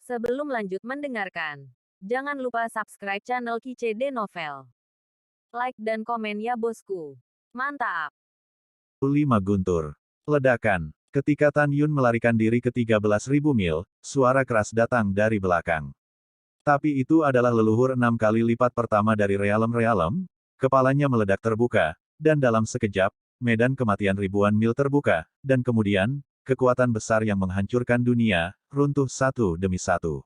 Sebelum lanjut mendengarkan, jangan lupa subscribe channel KCD Novel. Like dan komen ya bosku. Mantap. 5 Guntur. Ledakan. Ketika Tan Yun melarikan diri ke 13.000 mil, suara keras datang dari belakang. Tapi itu adalah leluhur 6 kali lipat pertama dari realem-realem, kepalanya meledak terbuka, dan dalam sekejap, medan kematian ribuan mil terbuka, dan kemudian, kekuatan besar yang menghancurkan dunia, runtuh satu demi satu.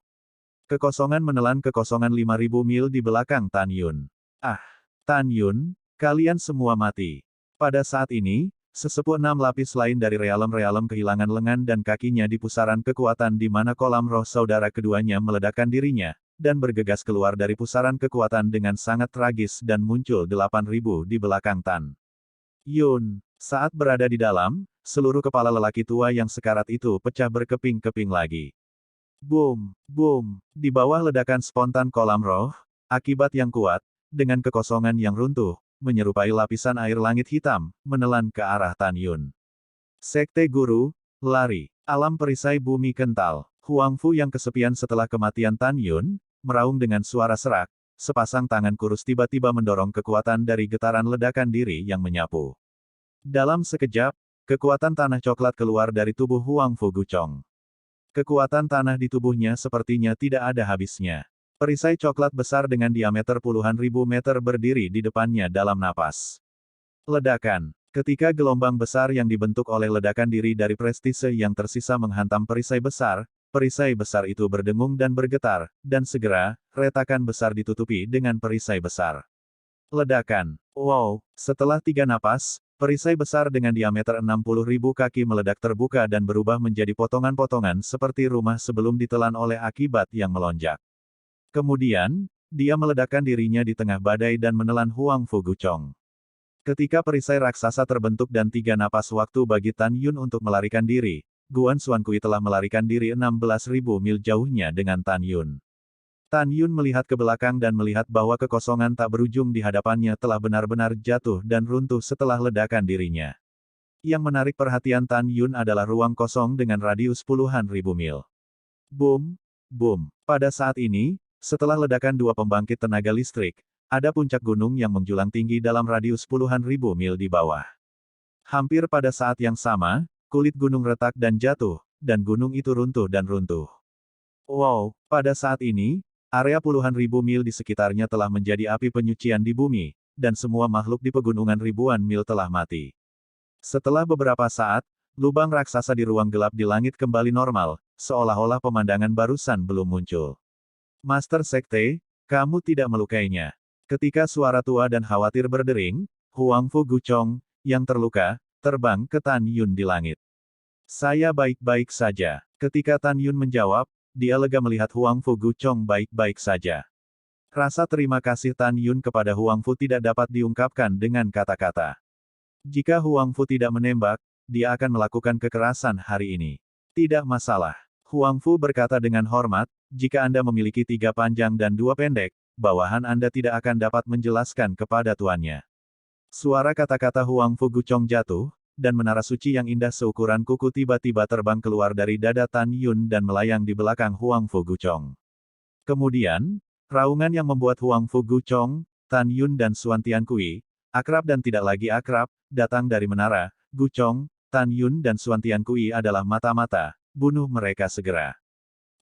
Kekosongan menelan kekosongan 5.000 mil di belakang Tan Yun. Ah! Tan Yun, kalian semua mati. Pada saat ini, sesepuh 6 lapis lain dari realem-realem kehilangan lengan dan kakinya di pusaran kekuatan di mana kolam roh saudara keduanya meledakkan dirinya, dan bergegas keluar dari pusaran kekuatan dengan sangat tragis dan muncul 8.000 di belakang Tan Yun. Saat berada di dalam, seluruh kepala lelaki tua yang sekarat itu pecah berkeping-keping lagi. Boom, boom, di bawah ledakan spontan kolam roh, akibat yang kuat, dengan kekosongan yang runtuh, menyerupai lapisan air langit hitam, menelan ke arah Tan Yun. Sekte Guru, lari. Alam perisai bumi kental. Huang Fu yang kesepian setelah kematian Tan Yun, meraung dengan suara serak, sepasang tangan kurus tiba-tiba mendorong kekuatan dari getaran ledakan diri yang menyapu. Dalam sekejap, kekuatan tanah coklat keluar dari tubuh Huang Fu Gucong. Kekuatan tanah di tubuhnya sepertinya tidak ada habisnya. Perisai coklat besar dengan diameter puluhan ribu meter berdiri di depannya dalam napas. Ledakan. Ketika gelombang besar yang dibentuk oleh ledakan diri dari prestise yang tersisa menghantam perisai besar itu berdengung dan bergetar, dan segera, retakan besar ditutupi dengan perisai besar. Ledakan. Wow! Setelah 3 napas, perisai besar dengan diameter 60.000 kaki meledak terbuka dan berubah menjadi potongan-potongan seperti rumah sebelum ditelan oleh akibat yang melonjak. Kemudian, dia meledakkan dirinya di tengah badai dan menelan Huang Fu Gucong. Ketika perisai raksasa terbentuk dan 3 napas waktu bagi Tan Yun untuk melarikan diri, Guan Xuankui telah melarikan diri 16.000 mil jauhnya dengan Tan Yun. Tan Yun melihat ke belakang dan melihat bahwa kekosongan tak berujung di hadapannya telah benar-benar jatuh dan runtuh setelah ledakan dirinya. Yang menarik perhatian Tan Yun adalah ruang kosong dengan radius puluhan ribu mil. Boom! Boom! Pada saat ini, setelah ledakan 2 pembangkit tenaga listrik, ada puncak gunung yang menjulang tinggi dalam radius puluhan ribu mil di bawah. Hampir pada saat yang sama, kulit gunung retak dan jatuh, dan gunung itu runtuh dan runtuh. Wow! Pada saat ini, area puluhan ribu mil di sekitarnya telah menjadi api penyucian di bumi, dan semua makhluk di pegunungan ribuan mil telah mati. Setelah beberapa saat, lubang raksasa di ruang gelap di langit kembali normal, seolah-olah pemandangan barusan belum muncul. Master Sekte, kamu tidak melukainya. Ketika suara tua dan khawatir berdering, Huang Fu Gucong, yang terluka, terbang ke Tan Yun di langit. Saya baik-baik saja. Ketika Tan Yun menjawab, dia lega melihat Huang Fu Gucong baik-baik saja. Rasa terima kasih Tan Yun kepada Huang Fu tidak dapat diungkapkan dengan kata-kata. Jika Huang Fu tidak menembak, dia akan melakukan kekerasan hari ini. Tidak masalah. Huang Fu berkata dengan hormat, jika Anda memiliki 3 panjang dan 2 pendek, bawahan Anda tidak akan dapat menjelaskan kepada tuannya. Suara kata-kata Huang Fu Gucong jatuh, dan menara suci yang indah seukuran kuku tiba-tiba terbang keluar dari dada Tan Yun dan melayang di belakang Huang Fu Gucong. Kemudian, raungan yang membuat Huang Fu Gucong, Tan Yun dan Xuan Tiankui, akrab dan tidak lagi akrab, datang dari menara. Gucong, Tan Yun dan Xuan Tiankui adalah mata-mata. Bunuh mereka segera.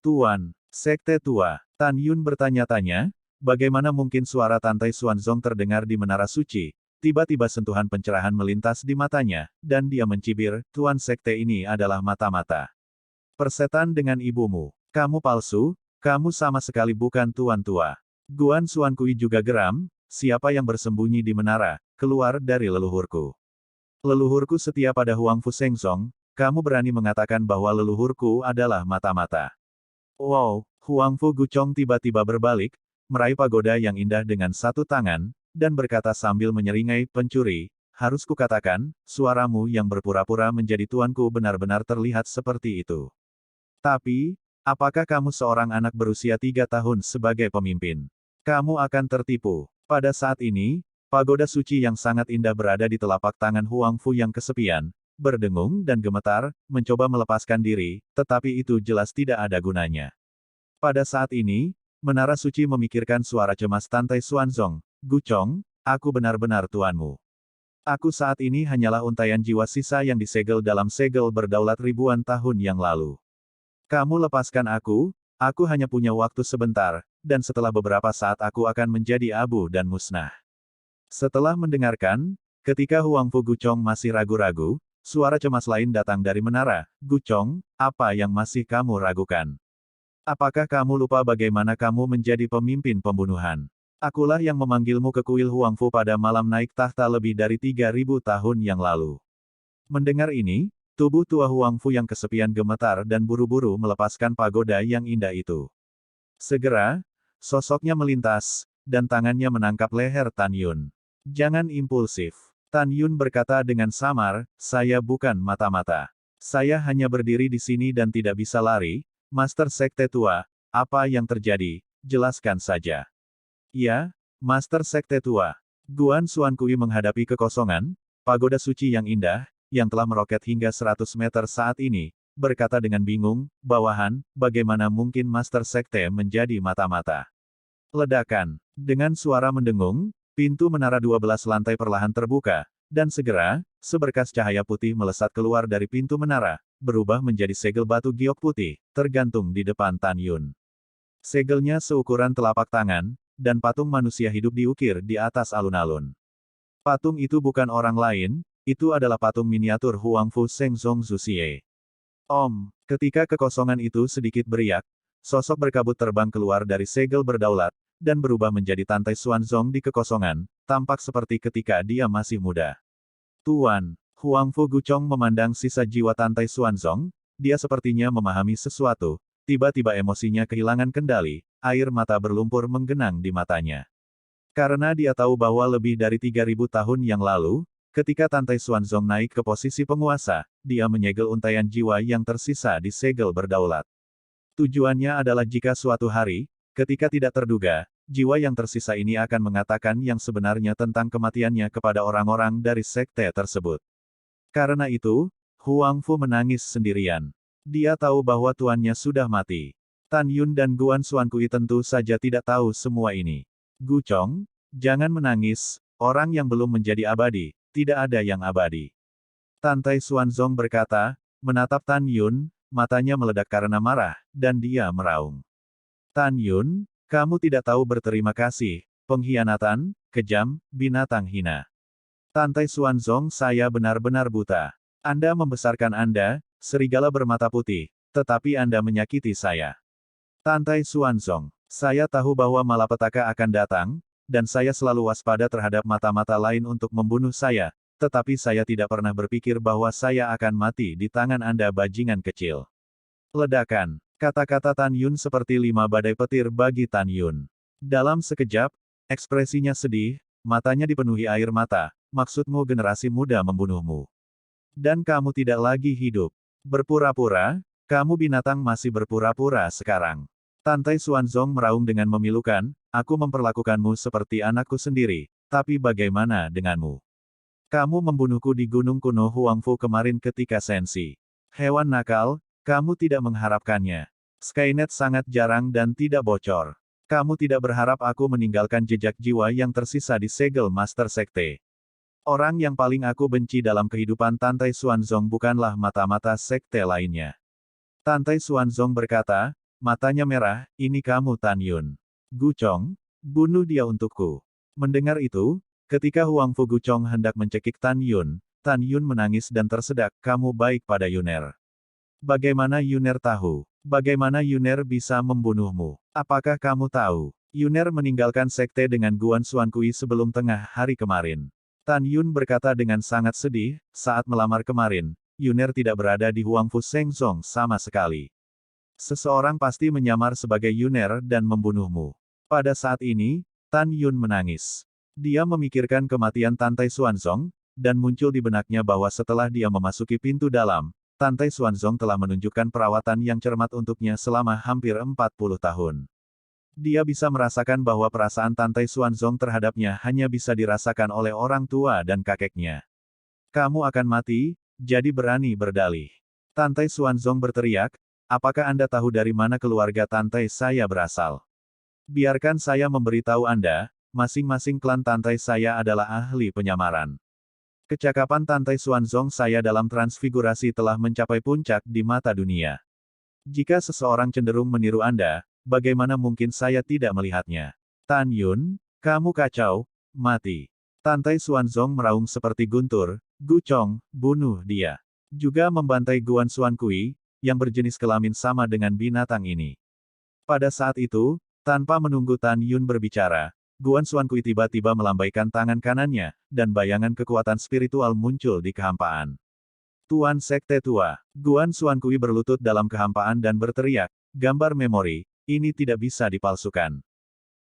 Tuan, Sekte Tua, Tan Yun bertanya-tanya, bagaimana mungkin suara Tantai Xuanzong terdengar di menara suci? Tiba-tiba sentuhan pencerahan melintas di matanya, dan dia mencibir, Tuan Sekte ini adalah mata-mata. Persetan dengan ibumu. Kamu palsu, kamu sama sekali bukan Tuan Tua. Guan Xuankui juga geram, siapa yang bersembunyi di menara, keluar dari leluhurku. Leluhurku setia pada Huang Fu Shengzong. Kamu berani mengatakan bahwa leluhurku adalah mata-mata. Wow! Huang Fu Gucong tiba-tiba berbalik, meraih pagoda yang indah dengan satu tangan, dan berkata sambil menyeringai, pencuri, harus kukatakan, suaramu yang berpura-pura menjadi tuanku benar-benar terlihat seperti itu. Tapi, apakah kamu seorang anak berusia 3 tahun sebagai pemimpin? Kamu akan tertipu. Pada saat ini, pagoda suci yang sangat indah berada di telapak tangan Huang Fu yang kesepian, berdengung dan gemetar, mencoba melepaskan diri, tetapi itu jelas tidak ada gunanya. Pada saat ini, Menara Suci memikirkan suara cemas Tantai Xuanzong. Guchong, aku benar-benar tuanmu. Aku saat ini hanyalah untaian jiwa sisa yang disegel dalam segel berdaulat ribuan tahun yang lalu. Kamu lepaskan aku hanya punya waktu sebentar, dan setelah beberapa saat aku akan menjadi abu dan musnah. Setelah mendengarkan, ketika Huangfu Guchong masih ragu-ragu, suara cemas lain datang dari menara. Guchong, apa yang masih kamu ragukan? Apakah kamu lupa bagaimana kamu menjadi pemimpin pembunuhan? Akulah yang memanggilmu ke kuil Huangfu pada malam naik tahta lebih dari 3.000 tahun yang lalu. Mendengar ini, tubuh tua Huangfu yang kesepian gemetar dan buru-buru melepaskan pagoda yang indah itu. Segera, sosoknya melintas, dan tangannya menangkap leher Tan Yun. Jangan impulsif. Tan Yun berkata dengan samar, saya bukan mata-mata. Saya hanya berdiri di sini dan tidak bisa lari. Master Sekte Tua, apa yang terjadi? Jelaskan saja. Ya, Master Sekte Tua. Guan Xuan Kui menghadapi kekosongan, pagoda suci yang indah, yang telah meroket hingga 100 meter saat ini, berkata dengan bingung, bawahan, bagaimana mungkin Master Sekte menjadi mata-mata? Ledakan. Dengan suara mendengung, pintu menara 12 lantai perlahan terbuka, dan segera, seberkas cahaya putih melesat keluar dari pintu menara, berubah menjadi segel batu giok putih, tergantung di depan Tan Yun. Segelnya seukuran telapak tangan, dan patung manusia hidup diukir di atas alun-alun. Patung itu bukan orang lain, itu adalah patung miniatur Huangfu Shengzong Zuxie. Ketika kekosongan itu sedikit beriak, sosok berkabut terbang keluar dari segel berdaulat, dan berubah menjadi Tantai Xuanzong di kekosongan, tampak seperti ketika dia masih muda. Tuan, Huangfu Guchong memandang sisa jiwa Tantai Xuanzong, dia sepertinya memahami sesuatu, tiba-tiba emosinya kehilangan kendali, air mata berlumpur menggenang di matanya. Karena dia tahu bahwa lebih dari 3.000 tahun yang lalu, ketika Tantai Xuanzong naik ke posisi penguasa, dia menyegel untaian jiwa yang tersisa di segel berdaulat. Tujuannya adalah jika suatu hari, ketika tidak terduga, jiwa yang tersisa ini akan mengatakan yang sebenarnya tentang kematiannya kepada orang-orang dari sekte tersebut. Karena itu, Huangfu menangis sendirian. Dia tahu bahwa tuannya sudah mati. Tan Yun dan Guan Xuan Kui tentu saja tidak tahu semua ini. Guchong, jangan menangis, orang yang belum menjadi abadi, tidak ada yang abadi. Tantai Xuanzong berkata, menatap Tan Yun, matanya meledak karena marah, dan dia meraung. Tan Yun, kamu tidak tahu berterima kasih, pengkhianatan, kejam, binatang hina. Tantai Xuanzong, saya benar-benar buta. Anda membesarkan Anda, serigala bermata putih, tetapi Anda menyakiti saya. Tantai Xuanzong, saya tahu bahwa malapetaka akan datang, dan saya selalu waspada terhadap mata-mata lain untuk membunuh saya, tetapi saya tidak pernah berpikir bahwa saya akan mati di tangan Anda bajingan kecil. Ledakan. Kata-kata Tan Yun seperti 5 badai petir bagi Tan Yun. Dalam sekejap, ekspresinya sedih, matanya dipenuhi air mata, maksudmu generasi muda membunuhmu. Dan kamu tidak lagi hidup. Berpura-pura, kamu binatang masih berpura-pura sekarang. Tantai Xuanzong meraung dengan memilukan, aku memperlakukanmu seperti anakku sendiri, tapi bagaimana denganmu? Kamu membunuhku di gunung kuno Huangfu kemarin ketika sensi. Hewan nakal, kamu tidak mengharapkannya. Skynet sangat jarang dan tidak bocor. Kamu tidak berharap aku meninggalkan jejak jiwa yang tersisa di segel Master Sekte. Orang yang paling aku benci dalam kehidupan Tantai Xuanzong bukanlah mata-mata sekte lainnya. Tantai Xuanzong berkata, matanya merah, ini kamu Tan Yun. Guchong, bunuh dia untukku. Mendengar itu, ketika Huangfu Guchong hendak mencekik Tan Yun menangis dan tersedak, kamu baik pada Yuner. Bagaimana Yuner tahu? Bagaimana Yuner bisa membunuhmu? Apakah kamu tahu? Yuner meninggalkan sekte dengan Guan Xuan Kui sebelum tengah hari kemarin. Tan Yun berkata dengan sangat sedih, saat melamar kemarin, Yuner tidak berada di Huangfu Shengzong sama sekali. Seseorang pasti menyamar sebagai Yuner dan membunuhmu. Pada saat ini, Tan Yun menangis. Dia memikirkan kematian Tantai Xuanzong, dan muncul di benaknya bahwa setelah dia memasuki pintu dalam, Tantai Xuanzong telah menunjukkan perawatan yang cermat untuknya selama hampir 40 tahun. Dia bisa merasakan bahwa perasaan Tantai Xuanzong terhadapnya hanya bisa dirasakan oleh orang tua dan kakeknya. Kamu akan mati, jadi berani berdalih. Tantai Xuanzong berteriak, apakah Anda tahu dari mana keluarga Tantai saya berasal? Biarkan saya memberitahu Anda, masing-masing klan Tantai saya adalah ahli penyamaran. Kecakapan Tantai Xuanzong saya dalam transfigurasi telah mencapai puncak di mata dunia. Jika seseorang cenderung meniru Anda, bagaimana mungkin saya tidak melihatnya? Tan Yun, kamu kacau, mati. Tantai Xuanzong meraung seperti guntur, Gu Chong, bunuh dia. Juga membantai Guan Xuan Kui, yang berjenis kelamin sama dengan binatang ini. Pada saat itu, tanpa menunggu Tan Yun berbicara, Guan Xuan Kui tiba-tiba melambaikan tangan kanannya, dan bayangan kekuatan spiritual muncul di kehampaan. Tuan Sekte Tua, Guan Xuan Kui berlutut dalam kehampaan dan berteriak, gambar memori, ini tidak bisa dipalsukan.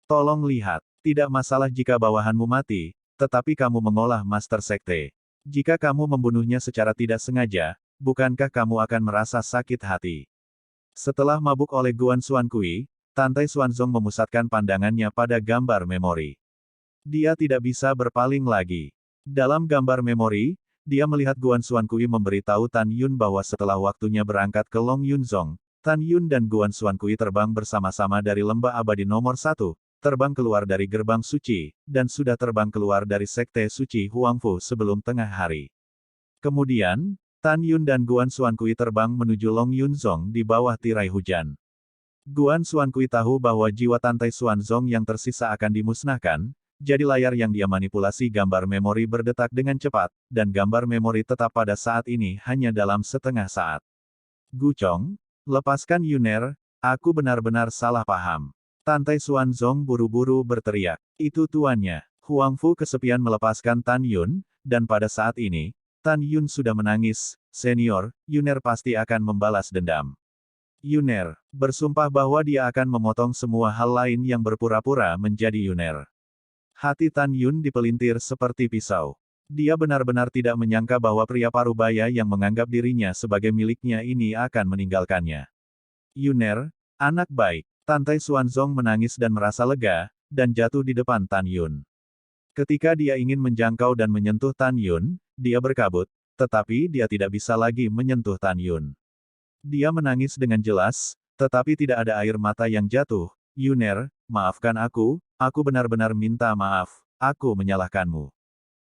Tolong lihat, tidak masalah jika bawahanmu mati, tetapi kamu mengolah Master Sekte. Jika kamu membunuhnya secara tidak sengaja, bukankah kamu akan merasa sakit hati? Setelah mabuk oleh Guan Xuan Kui, Tantai Xuanzong memusatkan pandangannya pada gambar memori. Dia tidak bisa berpaling lagi. Dalam gambar memori, dia melihat Guan Xuan Kui memberitahu Tan Yun bahwa setelah waktunya berangkat ke Long Yunzong, Tan Yun dan Guan Xuan Kui terbang bersama-sama dari lembah abadi nomor 1, terbang keluar dari gerbang suci, dan sudah terbang keluar dari sekte suci Huangfu sebelum tengah hari. Kemudian, Tan Yun dan Guan Xuan Kui terbang menuju Long Yunzong di bawah tirai hujan. Guan Xuan Kui tahu bahwa jiwa Tantai Xuanzong yang tersisa akan dimusnahkan, jadi layar yang dia manipulasi gambar memori berdetak dengan cepat, dan gambar memori tetap pada saat ini hanya dalam setengah saat. Gu Chong, lepaskan Yuner, aku benar-benar salah paham. Tantai Xuanzong buru-buru berteriak. Itu tuannya. Huangfu kesepian melepaskan Tan Yun, dan pada saat ini, Tan Yun sudah menangis. Senior, Yuner pasti akan membalas dendam. Yuner, bersumpah bahwa dia akan memotong semua hal lain yang berpura-pura menjadi Yuner. Hati Tan Yun dipelintir seperti pisau. Dia benar-benar tidak menyangka bahwa pria parubaya yang menganggap dirinya sebagai miliknya ini akan meninggalkannya. Yuner, anak baik. Tantai Xuanzong menangis dan merasa lega, dan jatuh di depan Tan Yun. Ketika dia ingin menjangkau dan menyentuh Tan Yun, dia berkabut, tetapi dia tidak bisa lagi menyentuh Tan Yun. Dia menangis dengan jelas, tetapi tidak ada air mata yang jatuh. Yuner, maafkan aku benar-benar minta maaf, aku menyalahkanmu.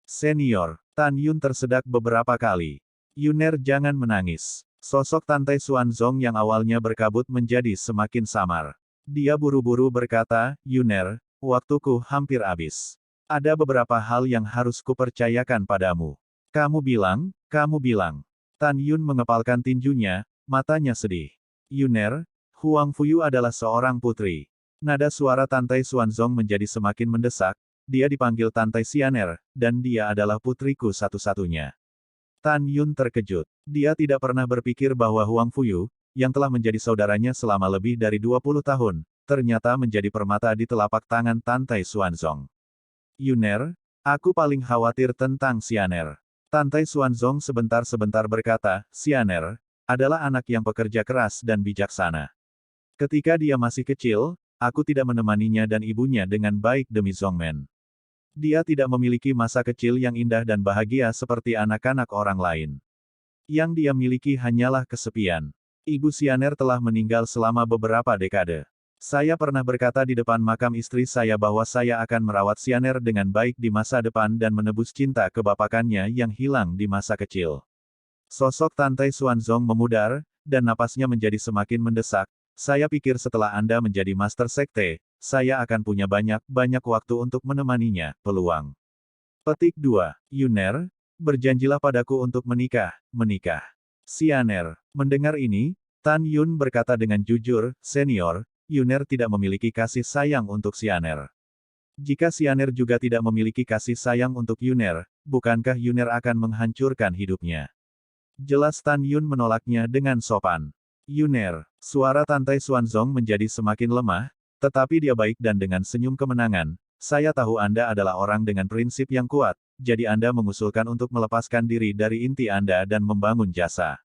Senior, Tan Yun tersedak beberapa kali. Yuner jangan menangis. Sosok Tantai Xuanzong yang awalnya berkabut menjadi semakin samar. Dia buru-buru berkata, Yuner, waktuku hampir habis. Ada beberapa hal yang harus kupercayakan padamu. Kamu bilang. Tan Yun mengepalkan tinjunya, matanya sedih. Yuner, Huang Fuyu adalah seorang putri. Nada suara Tantai Xuanzong menjadi semakin mendesak, dia dipanggil Tantai Xianer, dan dia adalah putriku satu-satunya. Tan Yun terkejut. Dia tidak pernah berpikir bahwa Huang Fuyu, yang telah menjadi saudaranya selama lebih dari 20 tahun, ternyata menjadi permata di telapak tangan Tantai Xuanzong. Yuner, aku paling khawatir tentang Xianer. Tantai Xuanzong sebentar-sebentar berkata, Xianer adalah anak yang pekerja keras dan bijaksana. Ketika dia masih kecil, aku tidak menemaninya dan ibunya dengan baik demi Zongmen. Dia tidak memiliki masa kecil yang indah dan bahagia seperti anak-anak orang lain. Yang dia miliki hanyalah kesepian. Ibu Xianer telah meninggal selama beberapa dekade. Saya pernah berkata di depan makam istri saya bahwa saya akan merawat Xianer dengan baik di masa depan dan menebus cinta kebapakannya yang hilang di masa kecil. Sosok Tantai Xuanzong memudar, dan napasnya menjadi semakin mendesak. Saya pikir setelah Anda menjadi Master Sekte, saya akan punya banyak waktu untuk menemaninya. Peluang. Petik 2. Yuner, berjanjilah padaku untuk menikah. Xianer. Mendengar ini, Tan Yun berkata dengan jujur, Senior, Yuner tidak memiliki kasih sayang untuk Xianer. Jika Xianer juga tidak memiliki kasih sayang untuk Yuner, bukankah Yuner akan menghancurkan hidupnya? Jelas Tan Yun menolaknya dengan sopan. Yuner, suara Tantai Xuanzong menjadi semakin lemah, tetapi dia baik dan dengan senyum kemenangan. Saya tahu Anda adalah orang dengan prinsip yang kuat, jadi Anda mengusulkan untuk melepaskan diri dari inti Anda dan membangun jasa.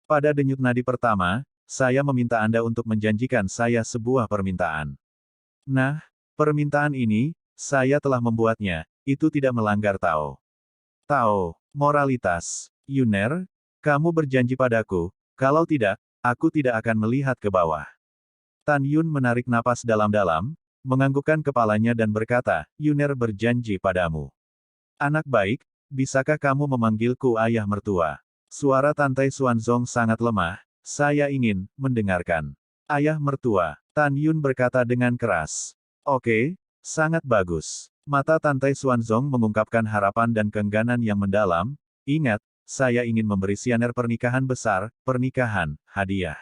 Pada denyut nadi pertama, saya meminta Anda untuk menjanjikan saya sebuah permintaan. Nah, permintaan ini, saya telah membuatnya, itu tidak melanggar Tao. Moralitas. Yuner, kamu berjanji padaku, kalau tidak, aku tidak akan melihat ke bawah. Tan Yun menarik napas dalam-dalam, menganggukkan kepalanya dan berkata, Yuner berjanji padamu. Anak baik, bisakah kamu memanggilku ayah mertua? Suara Tantai Xuanzong sangat lemah, saya ingin mendengarkan. Ayah mertua, Tan Yun berkata dengan keras. Oke, sangat bagus. Mata Tantai Xuanzong mengungkapkan harapan dan keengganan yang mendalam. Ingat, saya ingin memberi Xianer pernikahan besar, pernikahan, hadiah.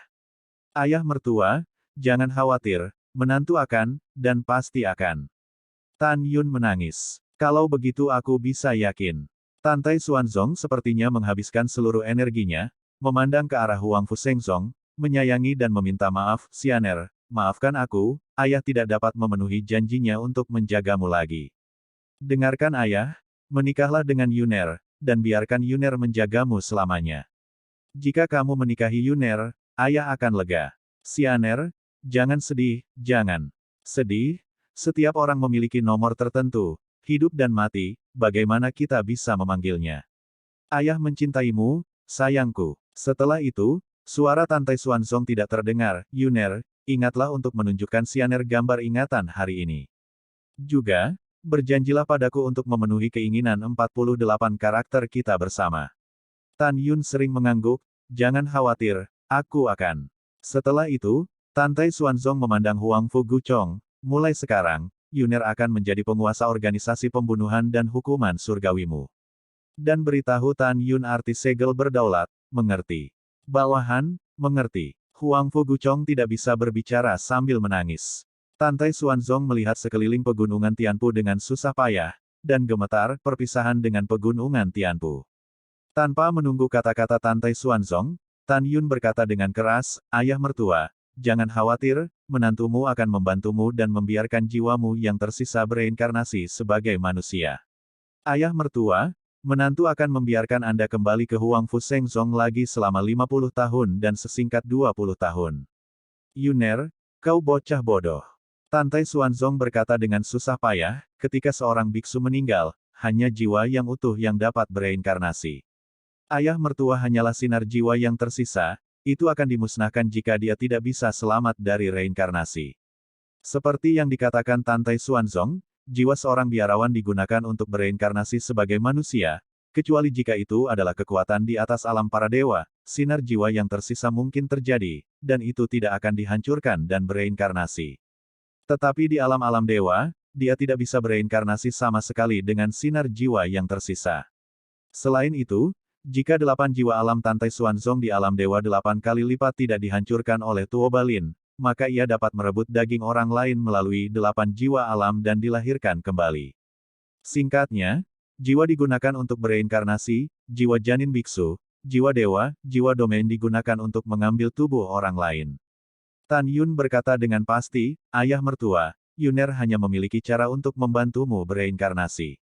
Ayah mertua, jangan khawatir, menantu akan, dan pasti akan. Tan Yun menangis. Kalau begitu aku bisa yakin. Tantai Xuanzong sepertinya menghabiskan seluruh energinya, memandang ke arah Huang Fushengzong, menyayangi dan meminta maaf, Xianer, maafkan aku, ayah tidak dapat memenuhi janjinya untuk menjagamu lagi. Dengarkan ayah, menikahlah dengan Yuner, dan biarkan Yuner menjagamu selamanya. Jika kamu menikahi Yuner, ayah akan lega. Xianer, jangan sedih, jangan sedih. Setiap orang memiliki nomor tertentu, hidup dan mati, bagaimana kita bisa memanggilnya? Ayah mencintaimu, sayangku. Setelah itu, suara Tantai Xuanzong tidak terdengar. Yuner, ingatlah untuk menunjukkan Xianer gambar ingatan hari ini. Juga, berjanjilah padaku untuk memenuhi keinginan 48 karakter kita bersama. Tan Yun sering mengangguk, jangan khawatir, aku akan. Setelah itu, Tantai Xuanzong memandang Huang Fu Guchong, mulai sekarang, Yuner akan menjadi penguasa organisasi pembunuhan dan hukuman surgawimu. Dan beritahu Tan Yun arti segel berdaulat, mengerti. Bawahan, mengerti. Huang Fu Guchong tidak bisa berbicara sambil menangis. Tantai Xuanzong melihat sekeliling pegunungan Tianpu dengan susah payah, dan gemetar perpisahan dengan pegunungan Tianpu. Tanpa menunggu kata-kata Tantai Xuanzong, Tan Yun berkata dengan keras, ayah mertua, jangan khawatir, menantumu akan membantumu dan membiarkan jiwamu yang tersisa bereinkarnasi sebagai manusia. Ayah mertua, menantu akan membiarkan Anda kembali ke Huang Fushengzong lagi selama 50 tahun dan sesingkat 20 tahun. Yuner, kau bocah bodoh. Tantai Xuanzong berkata dengan susah payah, ketika seorang biksu meninggal, hanya jiwa yang utuh yang dapat bereinkarnasi. Ayah mertua hanyalah sinar jiwa yang tersisa, itu akan dimusnahkan jika dia tidak bisa selamat dari reinkarnasi. Seperti yang dikatakan Tantai Xuanzong, jiwa seorang biarawan digunakan untuk bereinkarnasi sebagai manusia, kecuali jika itu adalah kekuatan di atas alam para dewa, sinar jiwa yang tersisa mungkin terjadi, dan itu tidak akan dihancurkan dan bereinkarnasi. Tetapi di alam-alam dewa, dia tidak bisa bereinkarnasi sama sekali dengan sinar jiwa yang tersisa. Selain itu, jika 8 jiwa alam Tantai Xuanzong di alam dewa 8 kali lipat tidak dihancurkan oleh Tuo Balin, maka ia dapat merebut daging orang lain melalui 8 jiwa alam dan dilahirkan kembali. Singkatnya, jiwa digunakan untuk bereinkarnasi, jiwa janin biksu, jiwa dewa, jiwa domain digunakan untuk mengambil tubuh orang lain. Tan Yun berkata dengan pasti, ayah mertua, Yuner hanya memiliki cara untuk membantumu bereinkarnasi.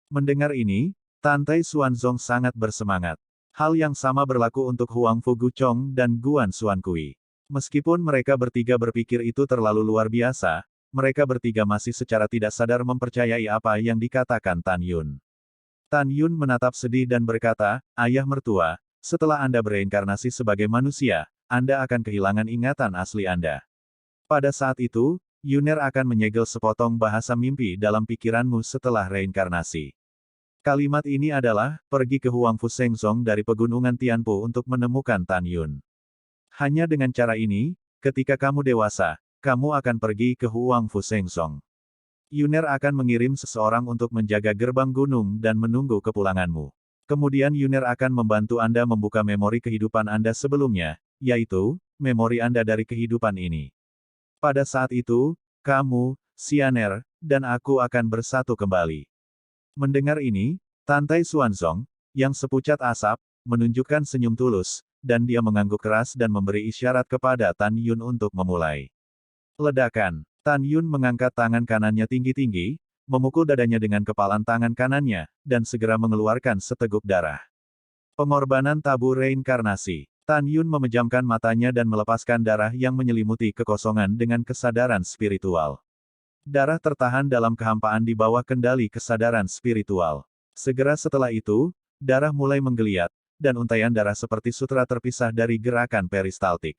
Mendengar ini, Tantai Xuanzong sangat bersemangat. Hal yang sama berlaku untuk Huang Fu Guchong dan Guan Xuankui. Meskipun mereka bertiga berpikir itu terlalu luar biasa, mereka bertiga masih secara tidak sadar mempercayai apa yang dikatakan Tan Yun. Tan Yun menatap sedih dan berkata, ayah mertua, setelah Anda bereinkarnasi sebagai manusia, Anda akan kehilangan ingatan asli Anda. Pada saat itu, Yuner akan menyegel sepotong bahasa mimpi dalam pikiranmu setelah reinkarnasi. Kalimat ini adalah, pergi ke Huang Fushengzong dari pegunungan Tianpu untuk menemukan Tan Yun. Hanya dengan cara ini, ketika kamu dewasa, kamu akan pergi ke Huang Fushengzong. Yuner akan mengirim seseorang untuk menjaga gerbang gunung dan menunggu kepulanganmu. Kemudian Yuner akan membantu Anda membuka memori kehidupan Anda sebelumnya, yaitu, memori Anda dari kehidupan ini. Pada saat itu, kamu, Xianer, dan aku akan bersatu kembali. Mendengar ini, Tantai Xuanzong, yang sepucat asap, menunjukkan senyum tulus, dan dia mengangguk keras dan memberi isyarat kepada Tan Yun untuk memulai. Ledakan. Tan Yun mengangkat tangan kanannya tinggi-tinggi, memukul dadanya dengan kepalan tangan kanannya, dan segera mengeluarkan seteguk darah. Pengorbanan tabu reinkarnasi. Tan Yun memejamkan matanya dan melepaskan darah yang menyelimuti kekosongan dengan kesadaran spiritual. Darah tertahan dalam kehampaan di bawah kendali kesadaran spiritual. Segera setelah itu, darah mulai menggeliat, dan untaian darah seperti sutra terpisah dari gerakan peristaltik.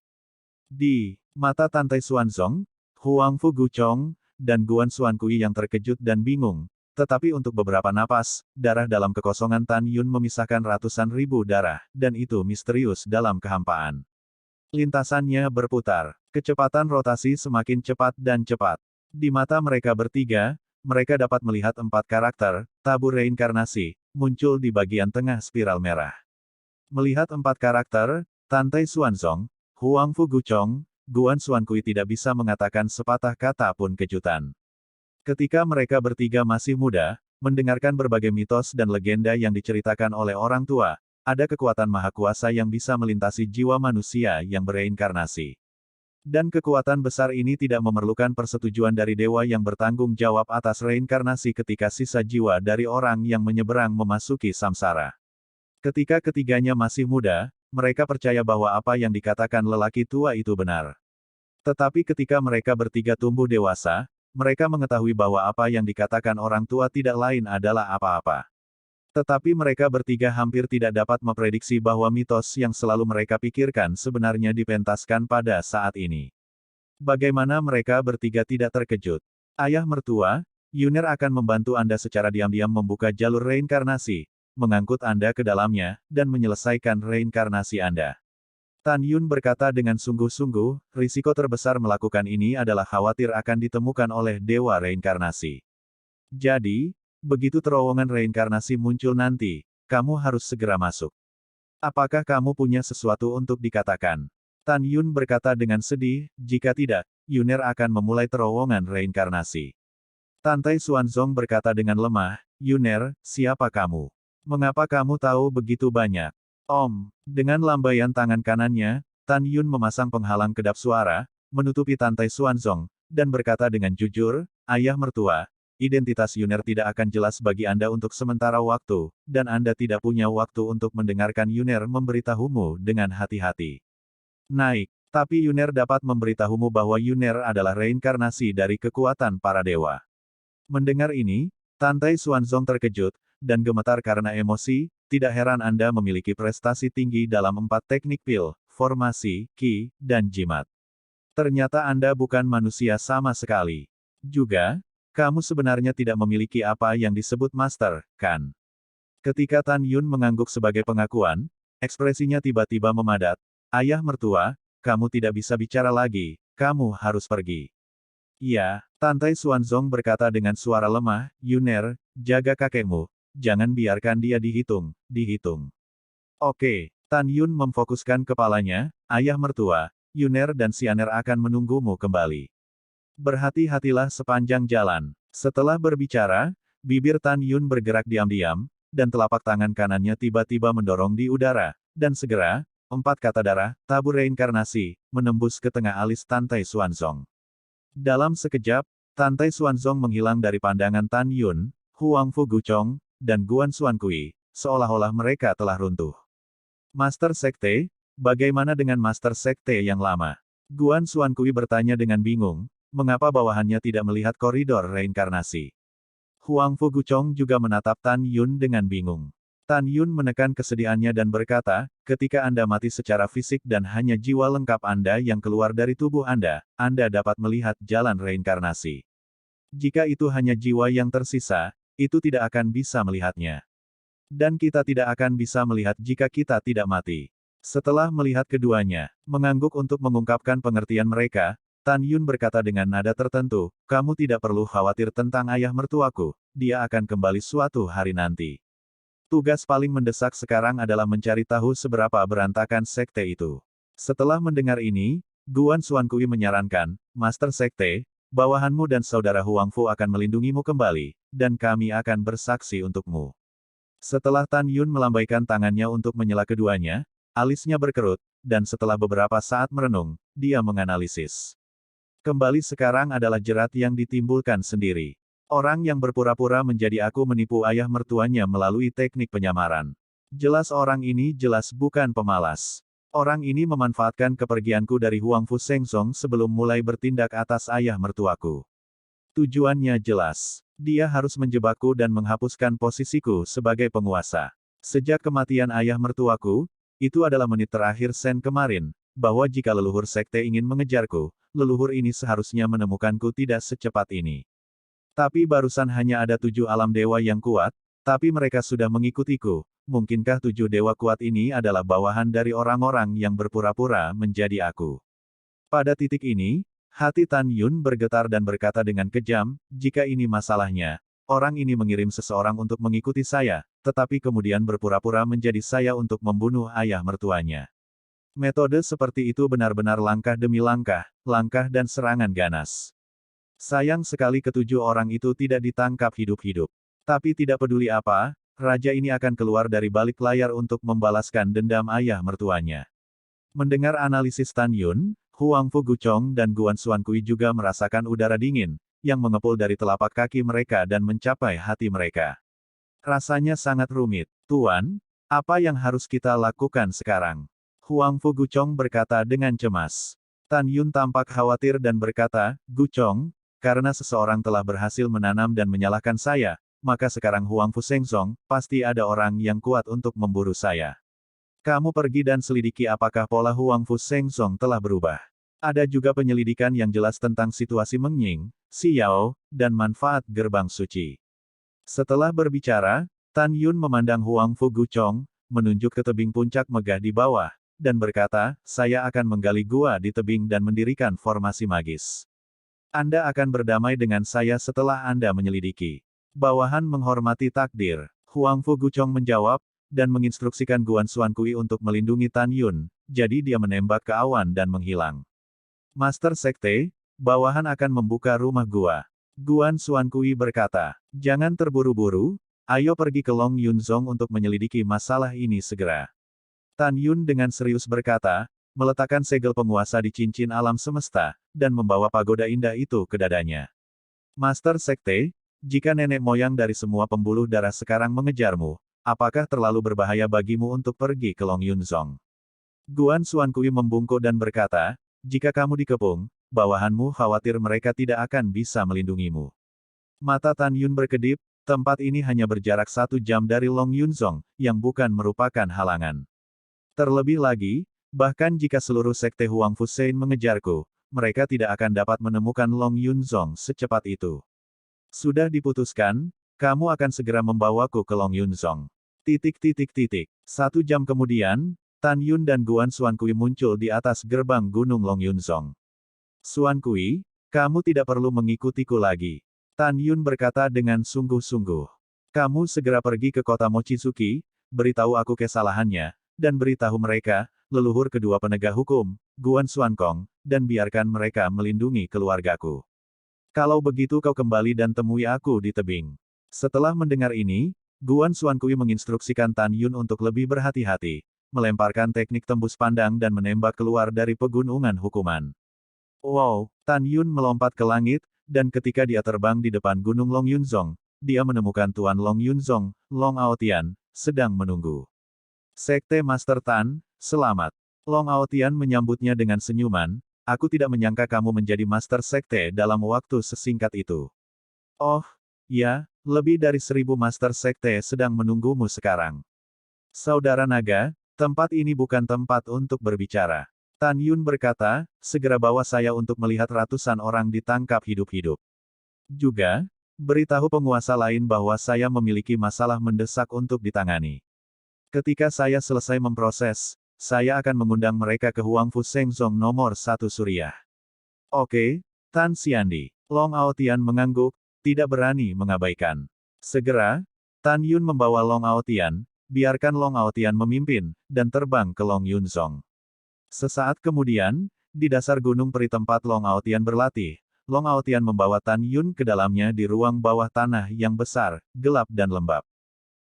Di mata Tante Xuanzong, Huang Fu Guchong, dan Guan Xuankui yang terkejut dan bingung. Tetapi untuk beberapa napas, darah dalam kekosongan Tan Yun memisahkan ratusan ribu darah, dan itu misterius dalam kehampaan. Lintasannya berputar. Kecepatan rotasi semakin cepat dan cepat. Di mata mereka bertiga, mereka dapat melihat 4 karakter, tabur reinkarnasi, muncul di bagian tengah spiral merah. Melihat 4 karakter, Tante Xuanzong, Huang Fu Guchong, Guan Xuankui tidak bisa mengatakan sepatah kata pun kejutan. Ketika mereka bertiga masih muda, mendengarkan berbagai mitos dan legenda yang diceritakan oleh orang tua, ada kekuatan maha kuasa yang bisa melintasi jiwa manusia yang bereinkarnasi. Dan kekuatan besar ini tidak memerlukan persetujuan dari dewa yang bertanggung jawab atas reinkarnasi ketika sisa jiwa dari orang yang menyeberang memasuki samsara. Ketika ketiganya masih muda, mereka percaya bahwa apa yang dikatakan lelaki tua itu benar. Tetapi ketika mereka bertiga tumbuh dewasa, mereka mengetahui bahwa apa yang dikatakan orang tua tidak lain adalah apa-apa. Tetapi mereka bertiga hampir tidak dapat memprediksi bahwa mitos yang selalu mereka pikirkan sebenarnya dipentaskan pada saat ini. Bagaimana mereka bertiga tidak terkejut? Ayah mertua, Yuner akan membantu Anda secara diam-diam membuka jalur reinkarnasi, mengangkut Anda ke dalamnya, dan menyelesaikan reinkarnasi Anda. Tan Yun berkata dengan sungguh-sungguh, risiko terbesar melakukan ini adalah khawatir akan ditemukan oleh dewa reinkarnasi. Jadi, begitu terowongan reinkarnasi muncul nanti, kamu harus segera masuk. Apakah kamu punya sesuatu untuk dikatakan? Tan Yun berkata dengan sedih, jika tidak, Yuner akan memulai terowongan reinkarnasi. Tante Xuanzong berkata dengan lemah, Yuner, siapa kamu? Mengapa kamu tahu begitu banyak? Om, dengan lambaian tangan kanannya, Tan Yun memasang penghalang kedap suara, menutupi Tante Xuanzong, dan berkata dengan jujur, ayah mertua, identitas Yuner tidak akan jelas bagi Anda untuk sementara waktu, dan Anda tidak punya waktu untuk mendengarkan Yuner memberitahumu dengan hati-hati. Naik, tapi Yuner dapat memberitahumu bahwa Yuner adalah reinkarnasi dari kekuatan para dewa. Mendengar ini, Tante Xuanzong terkejut, dan gemetar karena emosi. Tidak heran Anda memiliki prestasi tinggi dalam 4 teknik pil, formasi, ki, dan jimat. Ternyata Anda bukan manusia sama sekali. Juga, kamu sebenarnya tidak memiliki apa yang disebut master, kan? Ketika Tan Yun mengangguk sebagai pengakuan, ekspresinya tiba-tiba memadat. Ayah mertua, kamu tidak bisa bicara lagi, kamu harus pergi. Iya, Tante Xuanzong berkata dengan suara lemah, Yuner, jaga kakekmu. Jangan biarkan dia dihitung. Oke, Tan Yun memfokuskan kepalanya, ayah mertua, Yuner dan Xianer akan menunggumu kembali. Berhati-hatilah sepanjang jalan. Setelah berbicara, bibir Tan Yun bergerak diam-diam, dan telapak tangan kanannya tiba-tiba mendorong di udara, dan segera, 4 kata darah, tabur reinkarnasi, menembus ke tengah alis Tante Xuanzong. Dalam sekejap, Tante Xuanzong menghilang dari pandangan Tan Yun, Huang Fu Guchong, dan Guan Xuankui, seolah-olah mereka telah runtuh. Master Sekte, bagaimana dengan Master Sekte yang lama? Guan Xuankui bertanya dengan bingung, mengapa bawahannya tidak melihat koridor reinkarnasi. Huang Fu Guchong juga menatap Tan Yun dengan bingung. Tan Yun menekan kesedihannya dan berkata, ketika Anda mati secara fisik dan hanya jiwa lengkap Anda yang keluar dari tubuh Anda dapat melihat jalan reinkarnasi. Jika itu hanya jiwa yang tersisa, itu tidak akan bisa melihatnya. Dan kita tidak akan bisa melihat jika kita tidak mati. Setelah melihat keduanya, mengangguk untuk mengungkapkan pengertian mereka, Tan Yun berkata dengan nada tertentu, kamu tidak perlu khawatir tentang ayah mertuaku, dia akan kembali suatu hari nanti. Tugas paling mendesak sekarang adalah mencari tahu seberapa berantakan sekte itu. Setelah mendengar ini, Guan Xuankui menyarankan, Master Sekte, bawahanmu dan saudara Huang Fu akan melindungimu kembali, dan kami akan bersaksi untukmu. Setelah Tan Yun melambaikan tangannya untuk menyela keduanya, alisnya berkerut, dan setelah beberapa saat merenung, dia menganalisis. Kembali sekarang adalah jerat yang ditimbulkan sendiri. Orang yang berpura-pura menjadi aku menipu ayah mertuanya melalui teknik penyamaran. Jelas orang ini jelas bukan pemalas. Orang ini memanfaatkan kepergianku dari Huang Fu Sengsong sebelum mulai bertindak atas ayah mertuaku. Tujuannya jelas. Dia harus menjebakku dan menghapuskan posisiku sebagai penguasa. Sejak kematian ayah mertuaku, itu adalah menit terakhir Sen kemarin, bahwa jika leluhur sekte ingin mengejarku, leluhur ini seharusnya menemukanku tidak secepat ini. Tapi barusan hanya ada 7 alam dewa yang kuat, tapi mereka sudah mengikutiku. Mungkinkah 7 dewa kuat ini adalah bawahan dari orang-orang yang berpura-pura menjadi aku? Pada titik ini, hati Tan Yun bergetar dan berkata dengan kejam, jika ini masalahnya, orang ini mengirim seseorang untuk mengikuti saya, tetapi kemudian berpura-pura menjadi saya untuk membunuh ayah mertuanya. Metode seperti itu benar-benar langkah demi langkah, langkah dan serangan ganas. Sayang sekali ketujuh orang itu tidak ditangkap hidup-hidup. Tapi tidak peduli apa, raja ini akan keluar dari balik layar untuk membalaskan dendam ayah mertuanya. Mendengar analisis Tan Yun, Huang Fu Guchong dan Guan Xuankui juga merasakan udara dingin, yang mengepul dari telapak kaki mereka dan mencapai hati mereka. Rasanya sangat rumit. Tuan, apa yang harus kita lakukan sekarang? Huang Fu Guchong berkata dengan cemas. Tan Yun tampak khawatir dan berkata, Guchong, karena seseorang telah berhasil menanam dan menyalahkan saya, maka sekarang Huang Fu Sengzong, pasti ada orang yang kuat untuk memburu saya. Kamu pergi dan selidiki apakah pola Huang Fu Sengzong telah berubah. Ada juga penyelidikan yang jelas tentang situasi Meng Ying, Xiao, dan manfaat gerbang suci. Setelah berbicara, Tan Yun memandang Huang Fu Guchong, menunjuk ke tebing puncak megah di bawah, dan berkata, saya akan menggali gua di tebing dan mendirikan formasi magis. Anda akan berdamai dengan saya setelah Anda menyelidiki. Bawahan menghormati takdir. Huang Fu Guchong menjawab, dan menginstruksikan Guan Xuankui untuk melindungi Tan Yun, jadi dia menembak ke awan dan menghilang. Master Sekte, bawahan akan membuka rumah gua. Guan Xuankui berkata, jangan terburu-buru, ayo pergi ke Long Yunzong untuk menyelidiki masalah ini segera. Tan Yun dengan serius berkata, meletakkan segel penguasa di cincin alam semesta, dan membawa pagoda indah itu ke dadanya. Master Sekte, jika nenek moyang dari semua pembuluh darah sekarang mengejarmu, apakah terlalu berbahaya bagimu untuk pergi ke Long Yunzong? Guan Xuankui membungkuk dan berkata, jika kamu dikepung, bawahanmu khawatir mereka tidak akan bisa melindungimu. Mata Tan Yun berkedip, tempat ini hanya berjarak 1 jam dari Long Yunzong, yang bukan merupakan halangan. Terlebih lagi, bahkan jika seluruh sekte Huang Fu Sein mengejarku, mereka tidak akan dapat menemukan Long Yunzong secepat itu. Sudah diputuskan, kamu akan segera membawaku ke Long Yunzong. 1 jam kemudian, Tan Yun dan Guan Xuankui muncul di atas gerbang Gunung Long Yunzong. Xuankui, kamu tidak perlu mengikutiku lagi. Tan Yun berkata dengan sungguh-sungguh. Kamu segera pergi ke kota Mochizuki, beritahu aku kesalahannya, dan beritahu mereka, leluhur kedua penegak hukum, Guan Xuankong, dan biarkan mereka melindungi keluargaku. Kalau begitu kau kembali dan temui aku di tebing. Setelah mendengar ini, Guan Xuankui menginstruksikan Tan Yun untuk lebih berhati-hati, melemparkan teknik tembus pandang dan menembak keluar dari pegunungan hukuman. Wow, Tan Yun melompat ke langit, dan ketika dia terbang di depan gunung Long Yunzong, dia menemukan Tuan Long Yunzong, Long Aotian, sedang menunggu. Sekte Master Tan, selamat. Long Aotian menyambutnya dengan senyuman, aku tidak menyangka kamu menjadi Master Sekte dalam waktu sesingkat itu. Oh, ya, lebih dari 1000 Master Sekte sedang menunggumu sekarang. Saudara naga, tempat ini bukan tempat untuk berbicara. Tan Yun berkata, segera bawa saya untuk melihat ratusan orang ditangkap hidup-hidup. Juga, beritahu penguasa lain bahwa saya memiliki masalah mendesak untuk ditangani. Ketika saya selesai memproses, saya akan mengundang mereka ke Huang Fu Sengzong nomor 1 Suriah. Oke, Tan Xiandi. Long Aotian mengangguk, tidak berani mengabaikan. Segera, Tan Yun membawa Long Aotian, biarkan Long Aotian memimpin, dan terbang ke Long Yunzong. Sesaat kemudian, di dasar gunung peri tempat Long Aotian berlatih, Long Aotian membawa Tan Yun ke dalamnya di ruang bawah tanah yang besar, gelap dan lembab.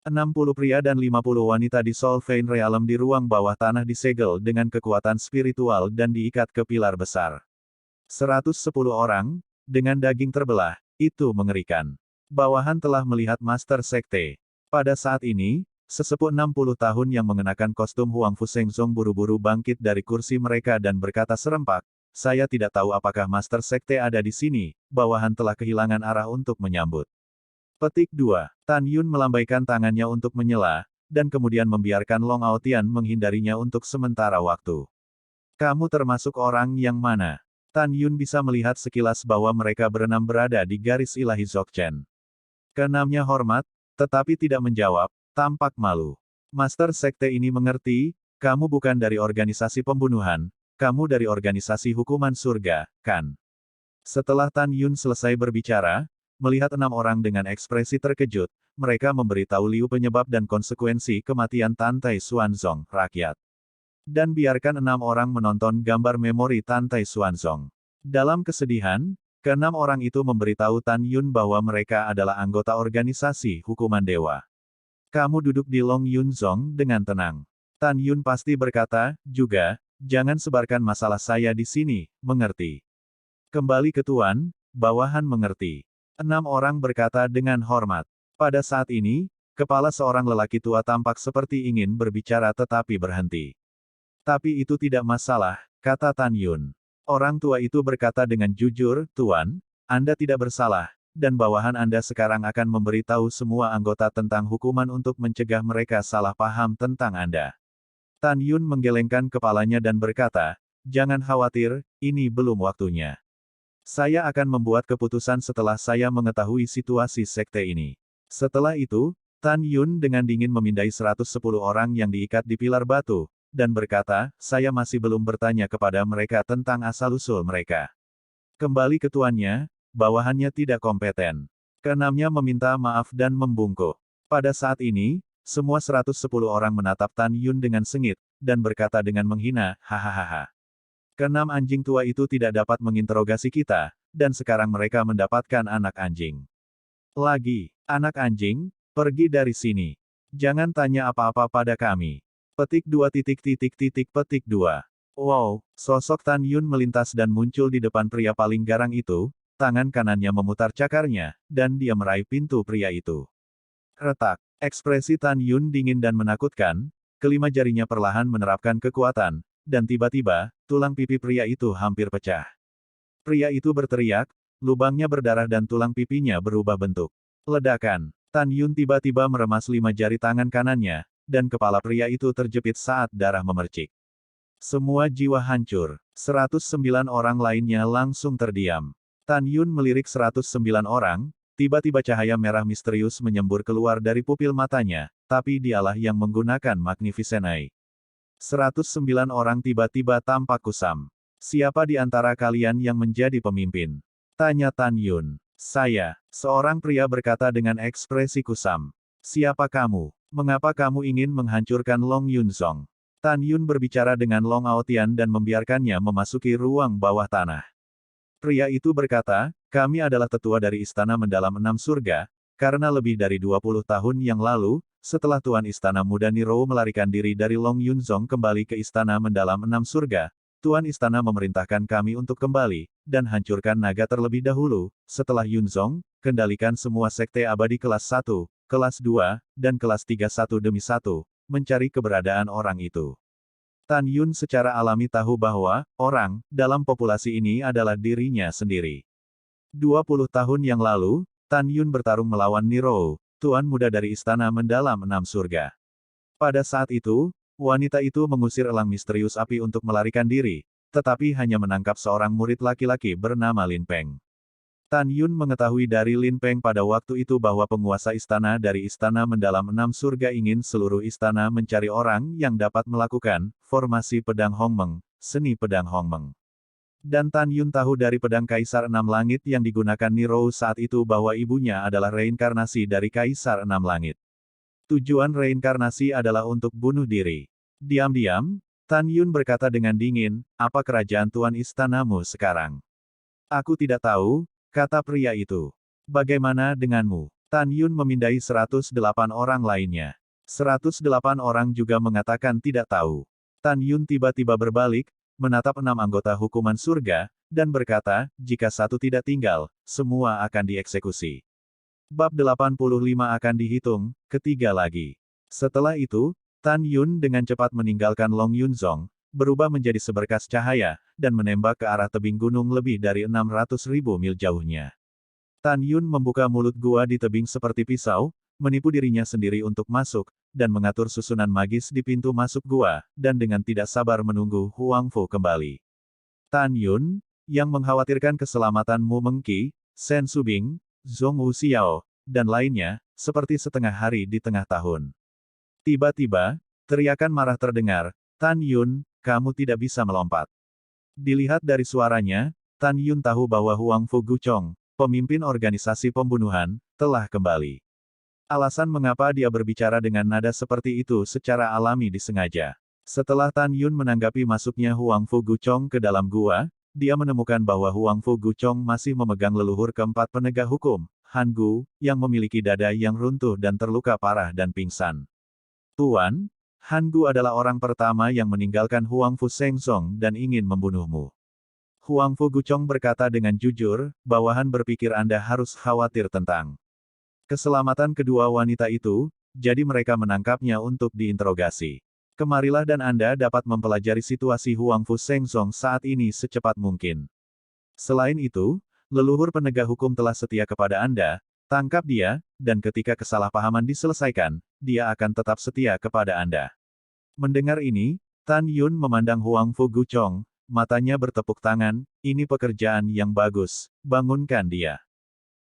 60 pria dan 50 wanita di Solvein Realm di ruang bawah tanah disegel dengan kekuatan spiritual dan diikat ke pilar besar. 110 orang, dengan daging terbelah, itu mengerikan. Bawahan telah melihat Master Sekte. Pada saat ini, sesepuh 60 tahun yang mengenakan kostum Huang Fu Sengzong buru-buru bangkit dari kursi mereka dan berkata serempak, saya tidak tahu apakah Master Sekte ada di sini, bawahan telah kehilangan arah untuk menyambut. Petik 2. Tan Yun melambaikan tangannya untuk menyela, dan kemudian membiarkan Long Aotian menghindarinya untuk sementara waktu. Kamu termasuk orang yang mana? Tan Yun bisa melihat sekilas bahwa mereka berenam berada di garis ilahi Dzogchen. Keenamnya hormat, tetapi tidak menjawab, tampak malu. Master Sekte ini mengerti, kamu bukan dari organisasi pembunuhan, kamu dari organisasi hukuman surga, kan? Setelah Tan Yun selesai berbicara, melihat 6 orang dengan ekspresi terkejut, mereka memberitahu Liu penyebab dan konsekuensi kematian Tantai Xuanzong, rakyat. Dan biarkan 6 orang menonton gambar memori Tantai Xuanzong. Dalam kesedihan, ke-6 orang itu memberitahu Tan Yun bahwa mereka adalah anggota organisasi hukuman dewa. Kamu duduk di Long Yunzong dengan tenang. Tan Yun pasti berkata, juga, jangan sebarkan masalah saya di sini, mengerti? Kembali ke Tuan, bawahan mengerti. 6 orang berkata dengan hormat. Pada saat ini, kepala seorang lelaki tua tampak seperti ingin berbicara tetapi berhenti. Tapi itu tidak masalah, kata Tan Yun. Orang tua itu berkata dengan jujur, Tuan, Anda tidak bersalah, dan bawahan Anda sekarang akan memberitahu semua anggota tentang hukuman untuk mencegah mereka salah paham tentang Anda. Tan Yun menggelengkan kepalanya dan berkata, jangan khawatir, ini belum waktunya. Saya akan membuat keputusan setelah saya mengetahui situasi sekte ini. Setelah itu, Tan Yun dengan dingin memindai 110 orang yang diikat di pilar batu, dan berkata, saya masih belum bertanya kepada mereka tentang asal-usul mereka. Kembali ke tuannya, bawahannya tidak kompeten. Keenamnya meminta maaf dan membungkuk. Pada saat ini, semua 110 orang menatap Tan Yun dengan sengit, dan berkata dengan menghina, hahaha. Keenam anjing tua itu tidak dapat menginterogasi kita, dan sekarang mereka mendapatkan anak anjing. Lagi, anak anjing, pergi dari sini. Jangan tanya apa-apa pada kami. Petik 2. Wow, sosok Tan Yun melintas dan muncul di depan pria paling garang itu, tangan kanannya memutar cakarnya, dan dia meraih pintu pria itu. Retak, ekspresi Tan Yun dingin dan menakutkan, kelima jarinya perlahan menerapkan kekuatan, dan tiba-tiba, tulang pipi pria itu hampir pecah. Pria itu berteriak, lubangnya berdarah dan tulang pipinya berubah bentuk. Ledakan, Tan Yun tiba-tiba meremas 5 jari tangan kanannya, dan kepala pria itu terjepit saat darah memercik. Semua jiwa hancur, 109 orang lainnya langsung terdiam. Tan Yun melirik 109 orang, tiba-tiba cahaya merah misterius menyembur keluar dari pupil matanya, tapi dialah yang menggunakan Magnificent Eye. 109 orang tiba-tiba tampak kusam. Siapa di antara kalian yang menjadi pemimpin? Tanya Tan Yun. Saya, seorang pria berkata dengan ekspresi kusam. Siapa kamu? Mengapa kamu ingin menghancurkan Long Yunzong? Tan Yun berbicara dengan Long Aotian dan membiarkannya memasuki ruang bawah tanah. Pria itu berkata, kami adalah tetua dari Istana Mendalam 6 Surga, karena lebih dari 20 tahun yang lalu, setelah Tuan Istana Muda Niro melarikan diri dari Long Yunzong kembali ke Istana Mendalam 6 Surga, Tuan Istana memerintahkan kami untuk kembali, dan hancurkan naga terlebih dahulu, setelah Yunzong, kendalikan semua sekte abadi kelas 1, kelas 2, dan kelas 3 satu demi satu, mencari keberadaan orang itu. Tan Yun secara alami tahu bahwa, orang, dalam populasi ini adalah dirinya sendiri. 20 tahun yang lalu, Tan Yun bertarung melawan Niro, Tuan Muda dari Istana Mendalam 6 Surga. Pada saat itu, wanita itu mengusir elang misterius api untuk melarikan diri, tetapi hanya menangkap seorang murid laki-laki bernama Lin Peng. Tan Yun mengetahui dari Lin Peng pada waktu itu bahwa penguasa istana dari Istana Mendalam 6 Surga ingin seluruh istana mencari orang yang dapat melakukan formasi pedang Hongmeng, seni pedang Hongmeng. Dan Tan Yun tahu dari pedang Kaisar Enam Langit yang digunakan Niro saat itu bahwa ibunya adalah reinkarnasi dari Kaisar Enam Langit. Tujuan reinkarnasi adalah untuk bunuh diri. Diam-diam, Tan Yun berkata dengan dingin, apa kerajaan Tuan Istanamu sekarang? Aku tidak tahu, kata pria itu. Bagaimana denganmu? Tan Yun memindai 108 orang lainnya. 108 orang juga mengatakan tidak tahu. Tan Yun tiba-tiba berbalik, menatap 6 anggota hukuman surga, dan berkata, jika satu tidak tinggal, semua akan dieksekusi. Bab 85 akan dihitung, ketiga lagi. Setelah itu, Tan Yun dengan cepat meninggalkan Long Yunzong, berubah menjadi seberkas cahaya, dan menembak ke arah tebing gunung lebih dari 600.000 mil jauhnya. Tan Yun membuka mulut gua di tebing seperti pisau, menipu dirinya sendiri untuk masuk, dan mengatur susunan magis di pintu masuk gua, dan dengan tidak sabar menunggu Huang Fu kembali. Tan Yun, yang mengkhawatirkan keselamatan Mu Mengqi, Shen Subing, Zhong Wuxiao, dan lainnya, seperti setengah hari di tengah tahun. Tiba-tiba, teriakan marah terdengar, "Tan Yun, kamu tidak bisa melompat." Dilihat dari suaranya, Tan Yun tahu bahwa Huang Fu Guchong, pemimpin organisasi pembunuhan, telah kembali. Alasan mengapa dia berbicara dengan nada seperti itu secara alami disengaja. Setelah Tan Yun menanggapi masuknya Huang Fu Guchong ke dalam gua, dia menemukan bahwa Huang Fu Guchong masih memegang leluhur keempat penegak hukum, Han Gu, yang memiliki dada yang runtuh dan terluka parah dan pingsan. "Tuan, Han Gu adalah orang pertama yang meninggalkan Huang Fu Shengzong dan ingin membunuhmu." Huang Fu Guchong berkata dengan jujur, "Bawahan berpikir Anda harus khawatir tentang keselamatan kedua wanita itu, jadi mereka menangkapnya untuk diinterogasi. Kemarilah dan Anda dapat mempelajari situasi Huang Fu Shengzong saat ini secepat mungkin. Selain itu, leluhur penegak hukum telah setia kepada Anda, tangkap dia, dan ketika kesalahpahaman diselesaikan, dia akan tetap setia kepada Anda." Mendengar ini, Tan Yun memandang Huang Fu Guchong, matanya bertepuk tangan, "Ini pekerjaan yang bagus, bangunkan dia."